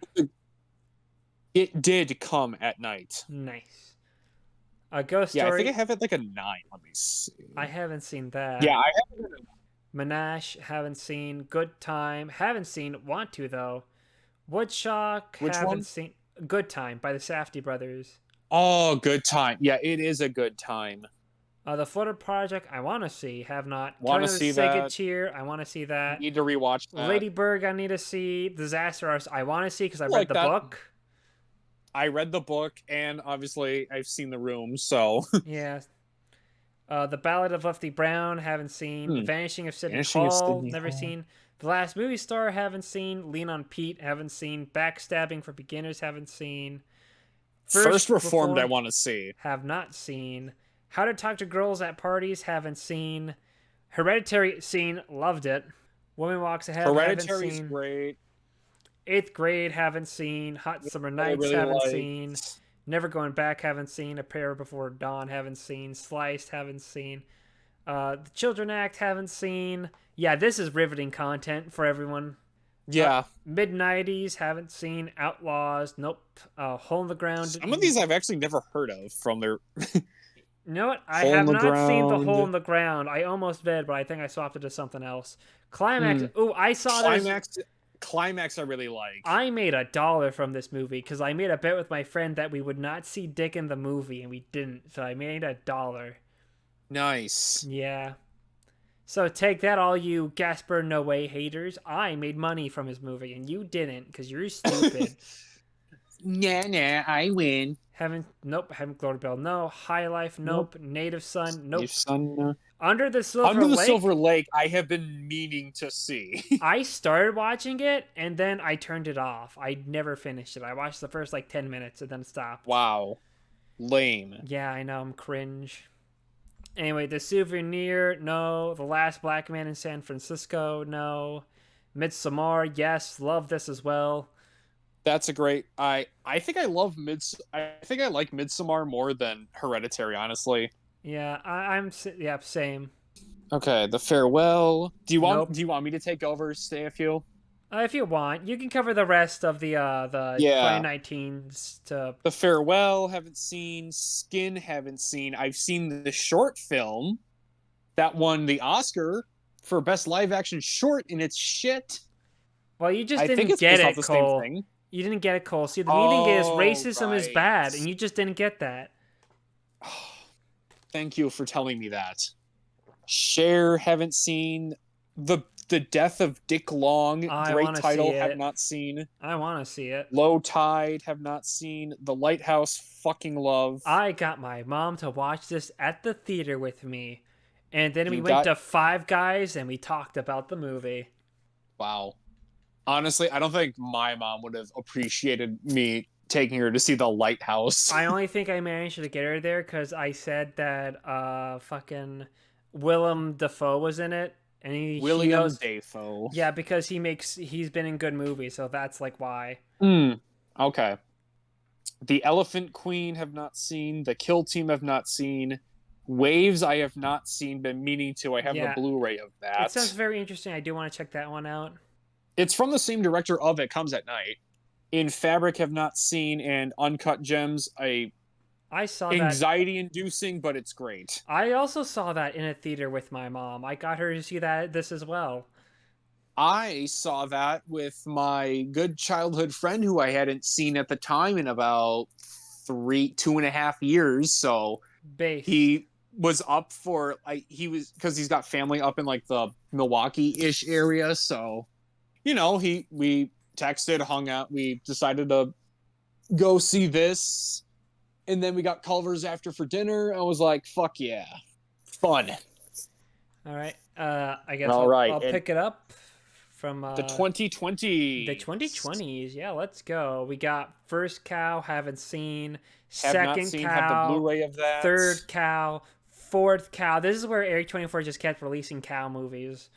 It did come at night. Nice. A Ghost Yeah, I Story. think I have it like a 9. Let me see. I haven't seen that. Yeah, I have it. Menage, haven't seen. Good Time, haven't seen. Want to though. Woodshock, Which haven't one? seen. Good Time by the Safdie brothers. Oh, Good Time. Yeah, it is a good time. The Flutter Project, I want to see, have not. Want to Turn of the see Sacred that? Cheer, I want to see that. Need to rewatch that. Ladybird, I need to see. Disaster Artist, I want to see because I read like the that. book. I read the book, and obviously I've seen The Room, so. Yeah. The Ballad of Lefty Brown, haven't seen. The Vanishing of Sydney Hall, never seen. The Last Movie Star, haven't seen. Lean on Pete, haven't seen. Backstabbing for Beginners, haven't seen. First Reformed, I want to see. Have not seen. How to Talk to Girls at Parties, haven't seen. Hereditary, seen, loved it. Woman Walks Ahead, Hereditary is haven't seen. great. 8th Grade, haven't seen. Hot Summer I Nights, really haven't liked. seen. Never Going Back, haven't seen. A Prayer Before Dawn, haven't seen. Sliced, haven't seen. The Children Act, haven't seen. Yeah, this is riveting content for everyone. Uh, Yeah. Mid 90s, haven't seen. Outlaws, nope. Hole in the Ground. Some of these I've actually never heard of from their You know what? I Hole in have the not seen The Hole Ground. in the Ground. I almost did, but I think I swapped it to something else. Climax. Hmm. Oh, I saw this. Climax I really like. I made $1 from this movie because I made a bet with my friend that we would not see Dick in the movie, and we didn't. So I made $1. Nice. Yeah. So take that, all you Gasper No Way haters. I made money from his movie, and you didn't because you're stupid. Nah, I win. Haven't Glory Bell, no. High Life, Nope. nope. Native Son, Your nope. son. Under the Silver Under the Lake. Silver Lake, I have been meaning to see. I started watching it and then I turned it off. I never finished it. I watched the first like 10 minutes and then stopped. Wow. Lame. Yeah, I know, I'm cringe. Anyway, The Souvenir, no. The Last Black Man in San Francisco, no. Midsommar, yes, love this as well. That's a great. I think I love I think I like Midsommar more than Hereditary, honestly. Yeah, I'm yeah, same. Okay, The Farewell. Nope. Do you want me to take over, say a few? If you want, you can cover the rest of the Yeah. 2019s to. The Farewell, haven't seen. Skin, haven't seen. I've seen the short film that won the Oscar for best live action short, and it's shit. Well, you just I think didn't it's get based off it, the same Cole. thing. You didn't get it, Cole. See, the meaning is racism is Right. bad, and you just didn't get that. Thank you for telling me that. Cher, haven't seen. The Death of Dick Long, I great wanna title, see have it. not seen. I want to see it. Low Tide, have not seen. The Lighthouse, fucking love. I got my mom to watch this at the theater with me, and then we You went got- to Five Guys and we talked about the movie. Wow. Honestly, I don't think my mom would have appreciated me taking her to see The Lighthouse. I only think I managed to get her there because I said that fucking Willem Dafoe was in it, and he William knows. Dafoe. Yeah, because he's been in good movies, so that's like why. Okay. The Elephant Queen have not seen. The Kill Team have not seen. Waves I have not seen, been meaning to. I have Yeah. the Blu-ray of that. It sounds very interesting. I do want to check that one out. It's from the same director of It Comes at Night. In Fabric have not seen, and Uncut Gems, I saw that. anxiety-inducing, but it's great. I also saw that in a theater with my mom. I got her to see this as well. I saw that with my good childhood friend who I hadn't seen at the time in about 2.5 years. So Base. he was up for because he's got family up in like the Milwaukee-ish area. So, we texted, hung out, we decided to go see this, and then we got Culver's after for dinner. I was like, fuck yeah, fun. All right. I guess All right, I'll pick it up from the 2020. The 2020s. Yeah, let's go. We got First Cow, haven't seen. Have Second not seen, Cow, have the Blu-ray of that. Third Cow, Fourth Cow. This is where Eric 24 just kept releasing cow movies.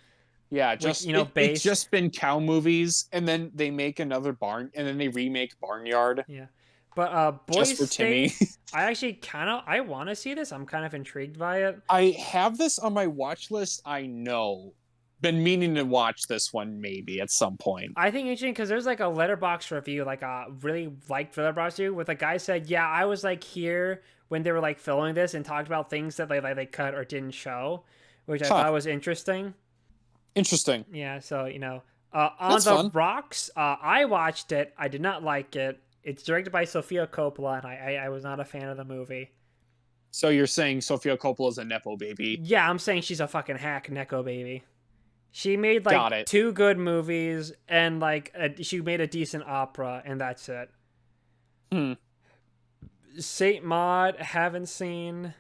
Yeah, just it's just been cow movies, and then they make another and then they remake Barnyard. Yeah, but Boys just for Timmy. I actually I want to see this. I'm kind of intrigued by it. I have this on my watch list. I know, been meaning to watch this one maybe at some point. I think interesting because there's like a Letterboxd review, like a really liked Letterboxd review, with a guy said, "Yeah, I was like here when they were like filming this and talked about things that they cut or didn't show," which I thought was interesting. Interesting. Yeah, so on the Rocks, I watched it. I did not like it. It's directed by Sofia Coppola, and I was not a fan of the movie. So you're saying Sofia Coppola is a nepo baby? Yeah, I'm saying she's a fucking hack nepo baby. She made like 2 good movies, and like she made a decent opera, and that's it. Saint Maud, haven't seen.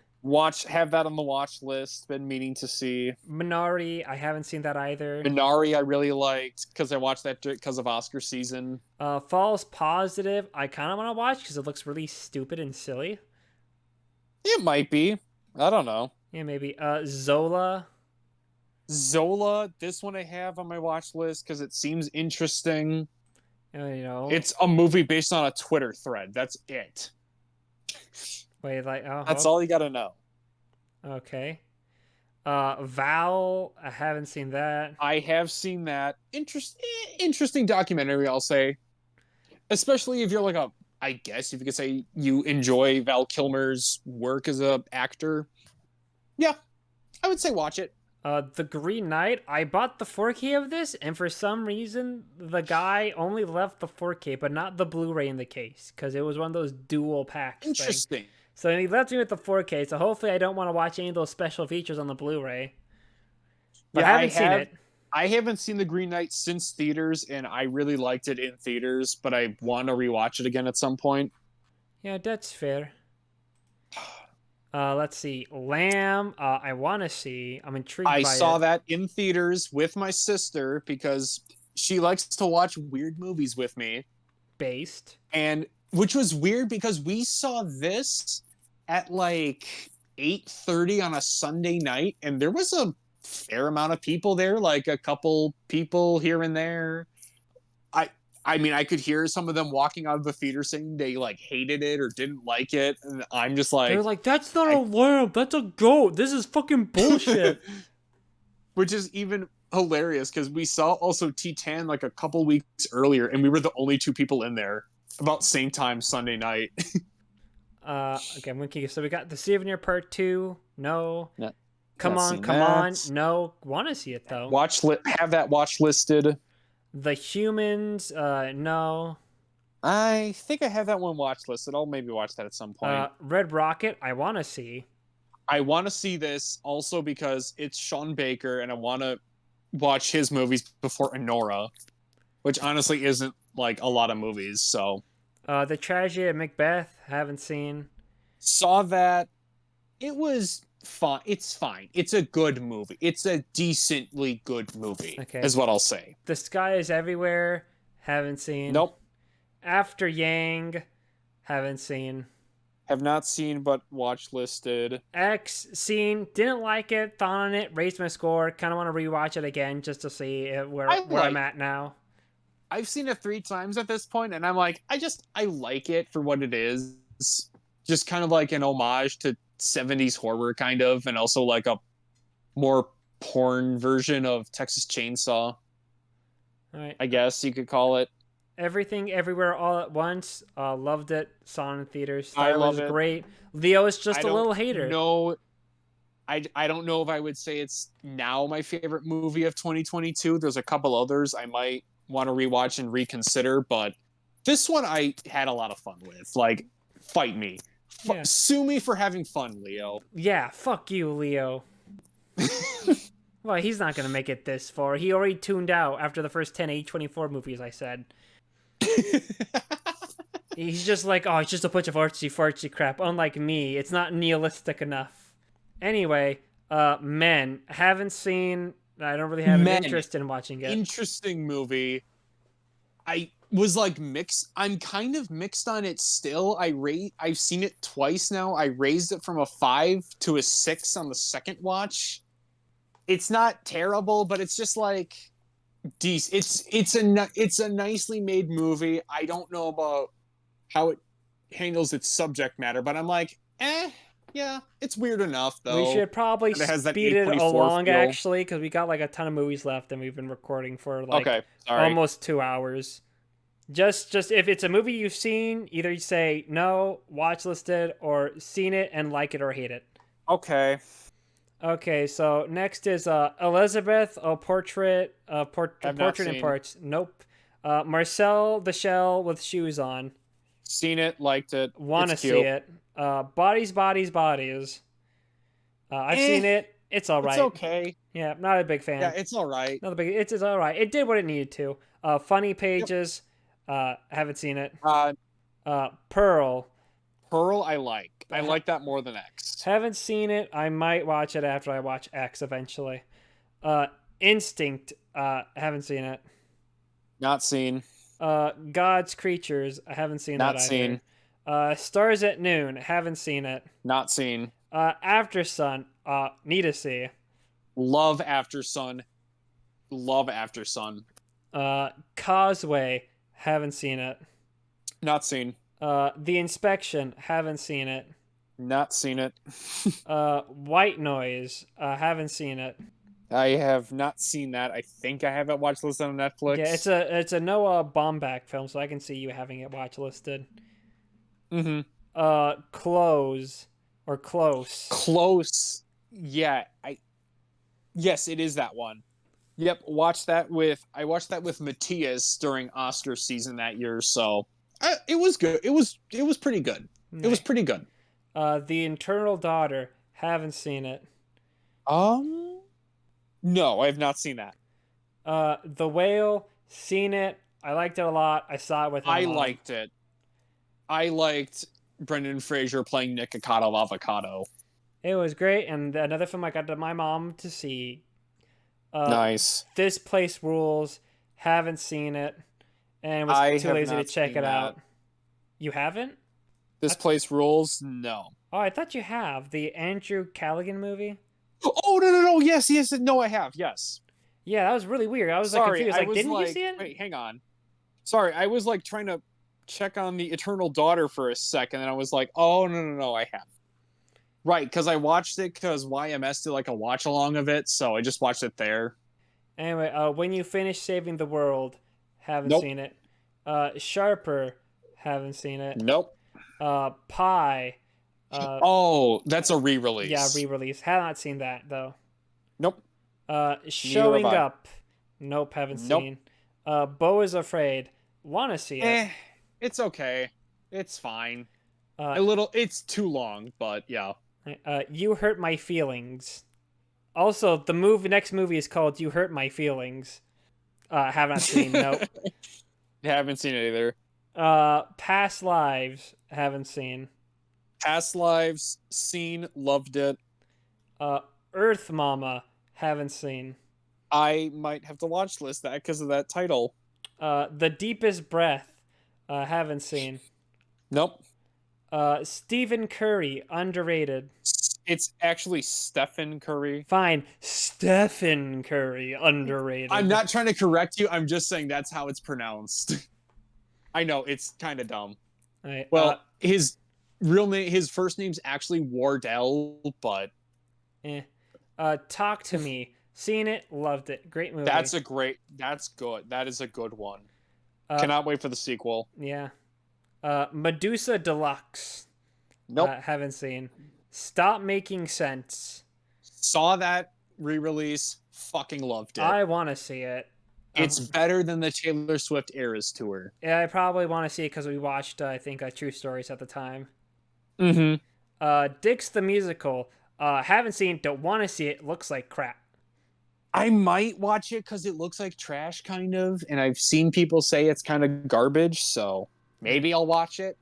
Have that on the watch list. Been meaning to see. Minari, I haven't seen that either. Minari, I really liked because I watched that because of Oscar season. False Positive, I kind of want to watch because it looks really stupid and silly. It might be. I don't know. Yeah, maybe. Zola, this one I have on my watch list because it seems interesting. You know, it's a movie based on a Twitter thread. That's it. Wait, like, That's all you gotta know. okay. Val, I haven't seen that. I have seen that. Interesting documentary, I'll say. Especially if you're like a, I guess if you could say you enjoy Val Kilmer's work as a actor. Yeah, I would say watch it. The Green Knight, I bought the 4K of this, and for some reason, the guy only left the 4K, but not the Blu-ray in the case, because it was one of those dual packs thing. Interesting. So he left me with the 4K, so hopefully I don't want to watch any of those special features on the Blu-ray. But Yeah, I haven't seen it. I haven't seen The Green Knight since theaters, and I really liked it in theaters, but I want to rewatch it again at some point. Yeah, that's fair. Let's see. Lamb, I want to see. I'm intrigued by I it. saw that in theaters with my sister because she likes to watch weird movies with me. Based. And which was weird because we saw this at like 8:30 on a Sunday night, and there was a fair amount of people there, like a couple people here and there. I mean, I could hear some of them walking out of the theater saying they like hated it or didn't like it, and I'm just like, They're like, that's not a lamb, that's a goat. This is fucking bullshit. which is even hilarious because we saw also Titan like a couple weeks earlier, and we were the only two people in there about same time Sunday night. Okay, I'm gonna so we got the Souvenir Part 2. No. No, Come on. No. Want to see it though. Have that watch listed. The Humans, no. I think I have that one watch listed. I'll maybe watch that at some point. Red Rocket, I want to see. I want to see this also because it's Sean Baker, and I want to watch his movies before Enora, which honestly isn't like a lot of movies. So, The Tragedy of Macbeth, haven't seen. saw that. It was fine. It's fine. It's a good movie. It's a decently good movie, Okay. is what I'll say. The Sky is Everywhere, haven't seen. Nope. After Yang, haven't seen. Have not seen, but watch listed. X, seen, didn't like it, thought on it, raised my score. Kind of want to rewatch it again just to see where I'm at now. I've seen it 3 times at this point, and I'm like, I like it for what it is. Just kind of like an homage to 70s horror, kind of, and also like a more porn version of Texas Chainsaw. All right. I guess you could call it. Everything, Everywhere, All at Once. Loved it. Saw it in theaters. I Thought love it was it. great. Leo is just a little hater. No, I don't know if I would say it's now my favorite movie of 2022. There's a couple others I might want to rewatch and reconsider, but this one I had a lot of fun with. Like, fight me. Yeah. Sue me for having fun, Leo. Yeah, fuck you, Leo. Well, he's not gonna make it this far. He already tuned out after the first 10 A24 movies, I said. He's just like, oh, it's just a bunch of artsy-fartsy crap. Unlike me, it's not nihilistic enough. Anyway, Men. Haven't seen... I don't really have an interest in watching it. Interesting movie. I was like mixed. I'm kind of mixed on it still. I've seen it twice now. I raised it from a 5 to a 6 on the second watch. It's not terrible, but it's just like decent. It's a nicely made movie. I don't know about how it handles its subject matter, but I'm like, yeah, it's weird enoff though. We should probably speed it along feel. actually, because we got like a ton of movies left, and we've been recording for like almost 2 hours. Just if it's a movie you've seen, either you say no, watch listed, or seen it and like it or hate it. Okay. Okay, so next is Elizabeth, a portrait in parts. Nope. Marcel the Shell with shoes on. Seen it, liked it. Want to see it. Bodies. I've seen it. It's all right. It's okay. Yeah, not a big fan. Yeah, it's all right. It's all right. It did what it needed to. Funny Pages. Yep. Haven't seen it. Pearl. Pearl, I like. I like that more than X. Haven't seen it. I might watch it after I watch X eventually. Instinct. Haven't seen it. Not seen. God's Creatures. I haven't seen that either. Not seen. Stars at Noon. Haven't seen it. Not seen. After Sun. Need to see. Love After Sun. Love After Sun. Causeway. Haven't seen it. Not seen. The Inspection, haven't seen it. Not seen it. White Noise, haven't seen it. I have not seen that. I think I have it watch list on Yeah, Netflix. it's a Noah Baumbach film, so I can see you having it watch listed. Mm-hmm. Close or Close. Close. Yeah, I yes, it is that one. Yep, I watched that with Matthias during Oscar season that year, so it was good. It was pretty good. It was Right. pretty good. The Internal Daughter, haven't seen it. Um no, I have not seen that. The Whale, seen it. I liked it a lot. I saw it with my I mom. liked it. I liked Brendan Fraser playing Nick Avocado Avocado. It was great, and another film I got my mom to see. Uh, Nice. this Place Rules, haven't seen it, and was I too have lazy to not check seen it that. out. You haven't? This I, place rules? No. oh, I thought you have the Andrew Callaghan movie. Oh no no no! Yes yes no I have yes. Yeah, that was really weird. I was like Sorry, confused. I Like, was didn't you like, see it? wait, hang on. Sorry, I was like trying to check on the Eternal Daughter for a second, and I was like, oh no no no, I have. Right, because I watched it because YMS did like a watch along of it, so I just watched it there. Anyway, when you finish Saving the World, haven't Nope, seen it. Sharper, haven't seen it. nope. Pie, uh, Oh, that's a yeah, re-release. re-release. Have not seen that though. Nope, neither have Showing I. Up, nope, haven't Nope. seen. Beau is Afraid, wanna see it. Eh, it's okay. It's fine. Uh, It's too long, but yeah. You Hurt My Feelings. Also, the next movie is called You Hurt My Feelings. Have not seen. Nope. Haven't seen it either. Past Lives. Haven't seen. Past Lives, seen, loved it. Uh, Earth Mama. Haven't seen. I might have to watch list that because of that title. The Deepest Breath. Haven't seen. Nope. Stephen Curry. Underrated. It's actually Stephen Curry. Fine. Stephen Curry. I'm Underrated. not trying to correct you. I'm just saying that's how it's pronounced. I know it's kind of dumb. Right, Well, his first name's actually Wardell, but eh. Talk to Me. Seen it. Loved it. Great movie. that's good. That is a good one. Uh, Cannot wait for the sequel. yeah. Medusa Deluxe. Nope. Haven't seen. Stop Making Sense. Saw that re-release. Fucking loved it. I want to see it. It's better than the Taylor Swift Eras tour. Yeah, I probably want to see it because we watched, I think, True Stories at the time. Mm-hmm. Dix the Musical. Haven't seen. Don't want to see it. Looks like crap. I might watch it because it looks like trash, kind of, and I've seen people say it's kind of garbage, so maybe I'll watch it.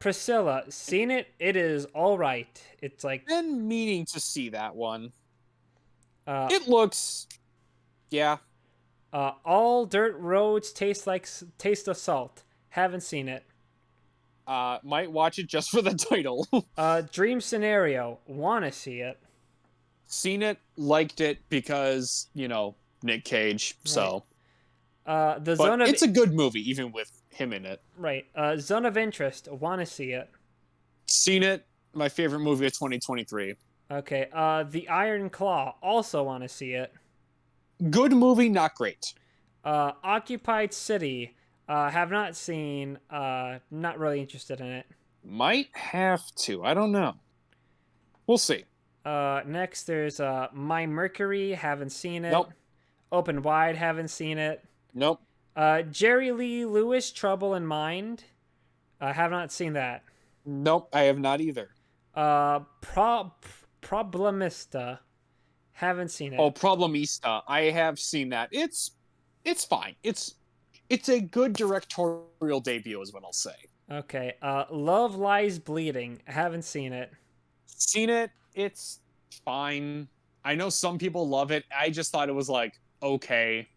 Priscilla. Seen it. It is all right. It's like. Been meaning to see that one. Uh, It looks, yeah. All Dirt Roads Taste of Salt. Haven't seen it. Might watch it just for the title. Dream Scenario. Want to see it. Seen it, liked it because Nick Cage. So, it's a good movie even with him in it. Right. Zone of Interest. Want to see it. Seen it. My favorite movie of 2023. Okay. The Iron Claw. Also want to see it. Good movie, not great. Occupied City. Have not seen. Not really interested in it. Might have to. I don't know. We'll see. Next there's My Mercury. Haven't seen it. Nope. Open Wide. Haven't seen it. Nope. Jerry Lee Lewis. Trouble in Mind. Have not seen that. Nope. I have not either. Problemista. Haven't seen it. Oh, Problemista. I have seen that. It's fine. It's a good directorial debut, is what I'll say. Okay. Love Lies Bleeding. Haven't seen it. Seen it. It's fine. I know some people love it. I just thought it was like okay.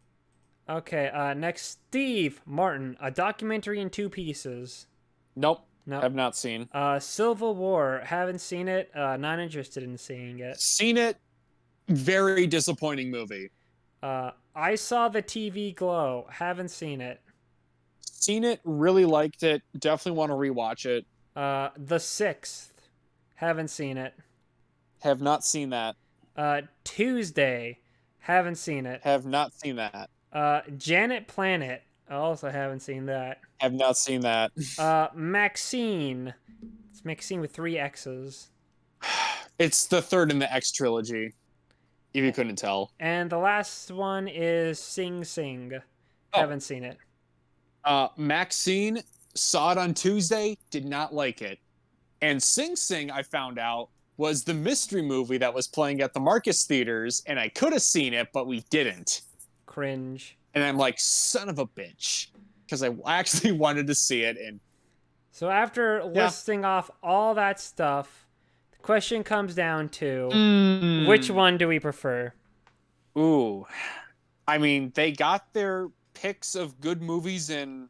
Okay. Next, Steve Martin. A documentary in 2 pieces. Nope. No. Have not seen. Civil War. Haven't seen it. Not interested in seeing it. Seen it. Very disappointing movie. I Saw the TV Glow. Haven't seen it. Seen it, really liked it. Definitely want to rewatch it. The Sixth. Haven't seen it. Have not seen that. Tuesday. Haven't seen it. Have not seen that. Janet Planet. Also haven't seen that. Have not seen that. Maxine. It's Maxine with three X's. It's the third in the X trilogy, if you couldn't tell. And the last one is Sing Sing. Oh. Haven't seen it. Maxine, saw it on Tuesday, did not like it. And Sing Sing, I found out, was the mystery movie that was playing at the Marcus Theaters, and I could have seen it, but we didn't. Cringe. And I'm like, son of a bitch. Because I actually wanted to see it. And so after listing off all that stuff, the question comes down to which one do we prefer? Ooh. I mean, they got their picks of good movies and,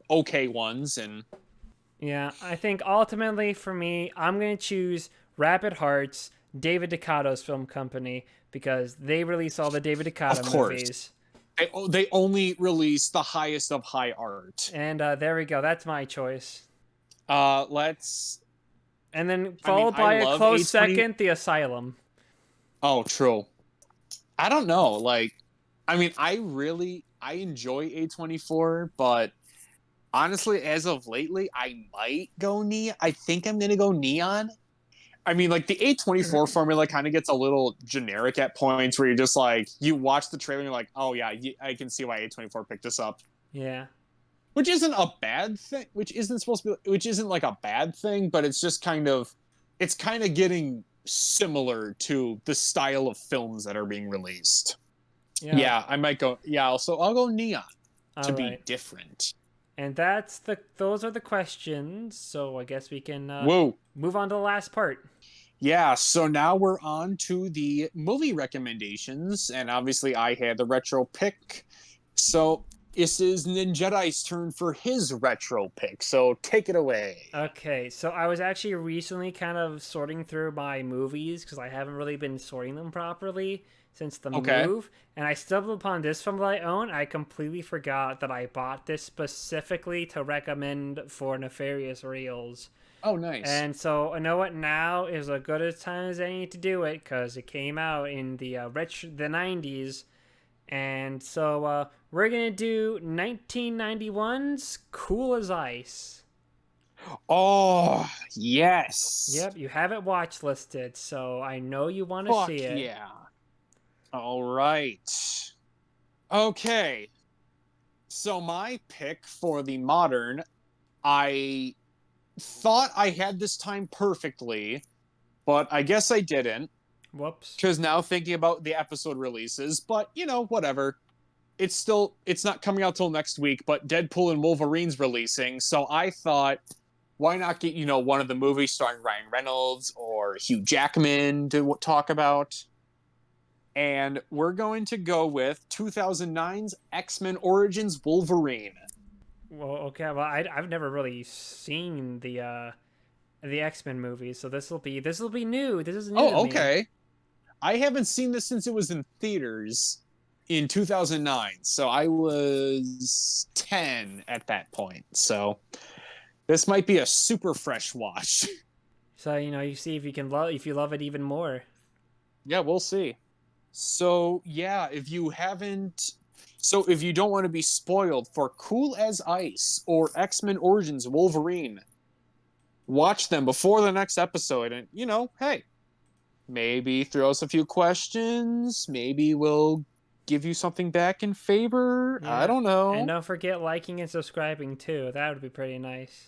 okay ones. And yeah, I think ultimately for me, I'm going to choose Rapid Hearts, David Ducato's film company, because they release all the David Ducato movies. They only release the highest of high art. And there we go. That's my choice. Let's... And then followed by a close second, The Asylum. Oh, true. I don't know. Like, I mean, I enjoy A24, but honestly, as of lately, I might go Neon. I think I'm going to go Neon. I mean, like, the A24 formula kind of gets a little generic at points where you're just like, you watch the trailer and you're like, oh, yeah, I can see why A24 picked this up. Yeah. Which isn't a bad thing, which isn't like a bad thing, but it's just it's kind of getting similar to the style of films that are being released. Yeah, I might go, so I'll go Neon to be different. And those are the questions, so I guess we can move on to the last part. Yeah, so now we're on to the movie recommendations, and obviously I had the retro pick. So this is Ninjedi's turn for his retro pick, so take it away. Okay, so I was actually recently kind of sorting through my movies, because I haven't really been sorting them properly since the move, and I stumbled upon this film that I own. I completely forgot that I bought this specifically to recommend for Nefarious Reels. Oh, nice. And so I know what, now is as good a time as any to do it, because it came out in the 90s. And so we're going to do 1991's Cool as Ice. Oh, yes. Yep, you have it watch listed, so I know you want to see it. Yeah. All right. Okay. So my pick for the modern, I thought I had this time perfectly, but I guess I didn't. Whoops. Because now thinking about the episode releases, but whatever. It's not coming out till next week, but Deadpool and Wolverine's releasing, so I thought, why not get, one of the movies starring Ryan Reynolds or Hugh Jackman to talk about? And we're going to go with 2009's X-Men Origins Wolverine. Well, okay, well, I've never really seen the X-Men movies, so this will be new. This is new. Oh, okay. Me. I haven't seen this since it was in theaters in 2009, so I was 10 at that point. So this might be a super fresh watch. So you see if you love it even more. Yeah, we'll see. So yeah, if you don't want to be spoiled for Cool as Ice or X-Men Origins Wolverine, watch them before the next episode, and hey, maybe throw us a few questions. Maybe we'll give you something back in favor. Yeah. I don't know. And don't forget liking and subscribing too. That would be pretty nice.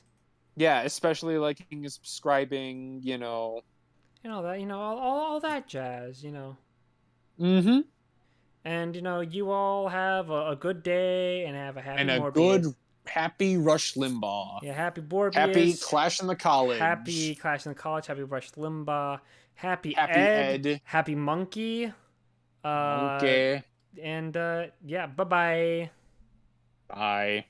Yeah, especially liking and subscribing. All that jazz. Mm-hmm. And you all have a good day and have a happy Morbius. Good happy Rush Limbaugh. Yeah, happy Morbius. Happy Clash in the College. Happy Clash in the College. Happy Rush Limbaugh. Happy Ed. Happy Monkey. Okay. And yeah, bye-bye. Bye.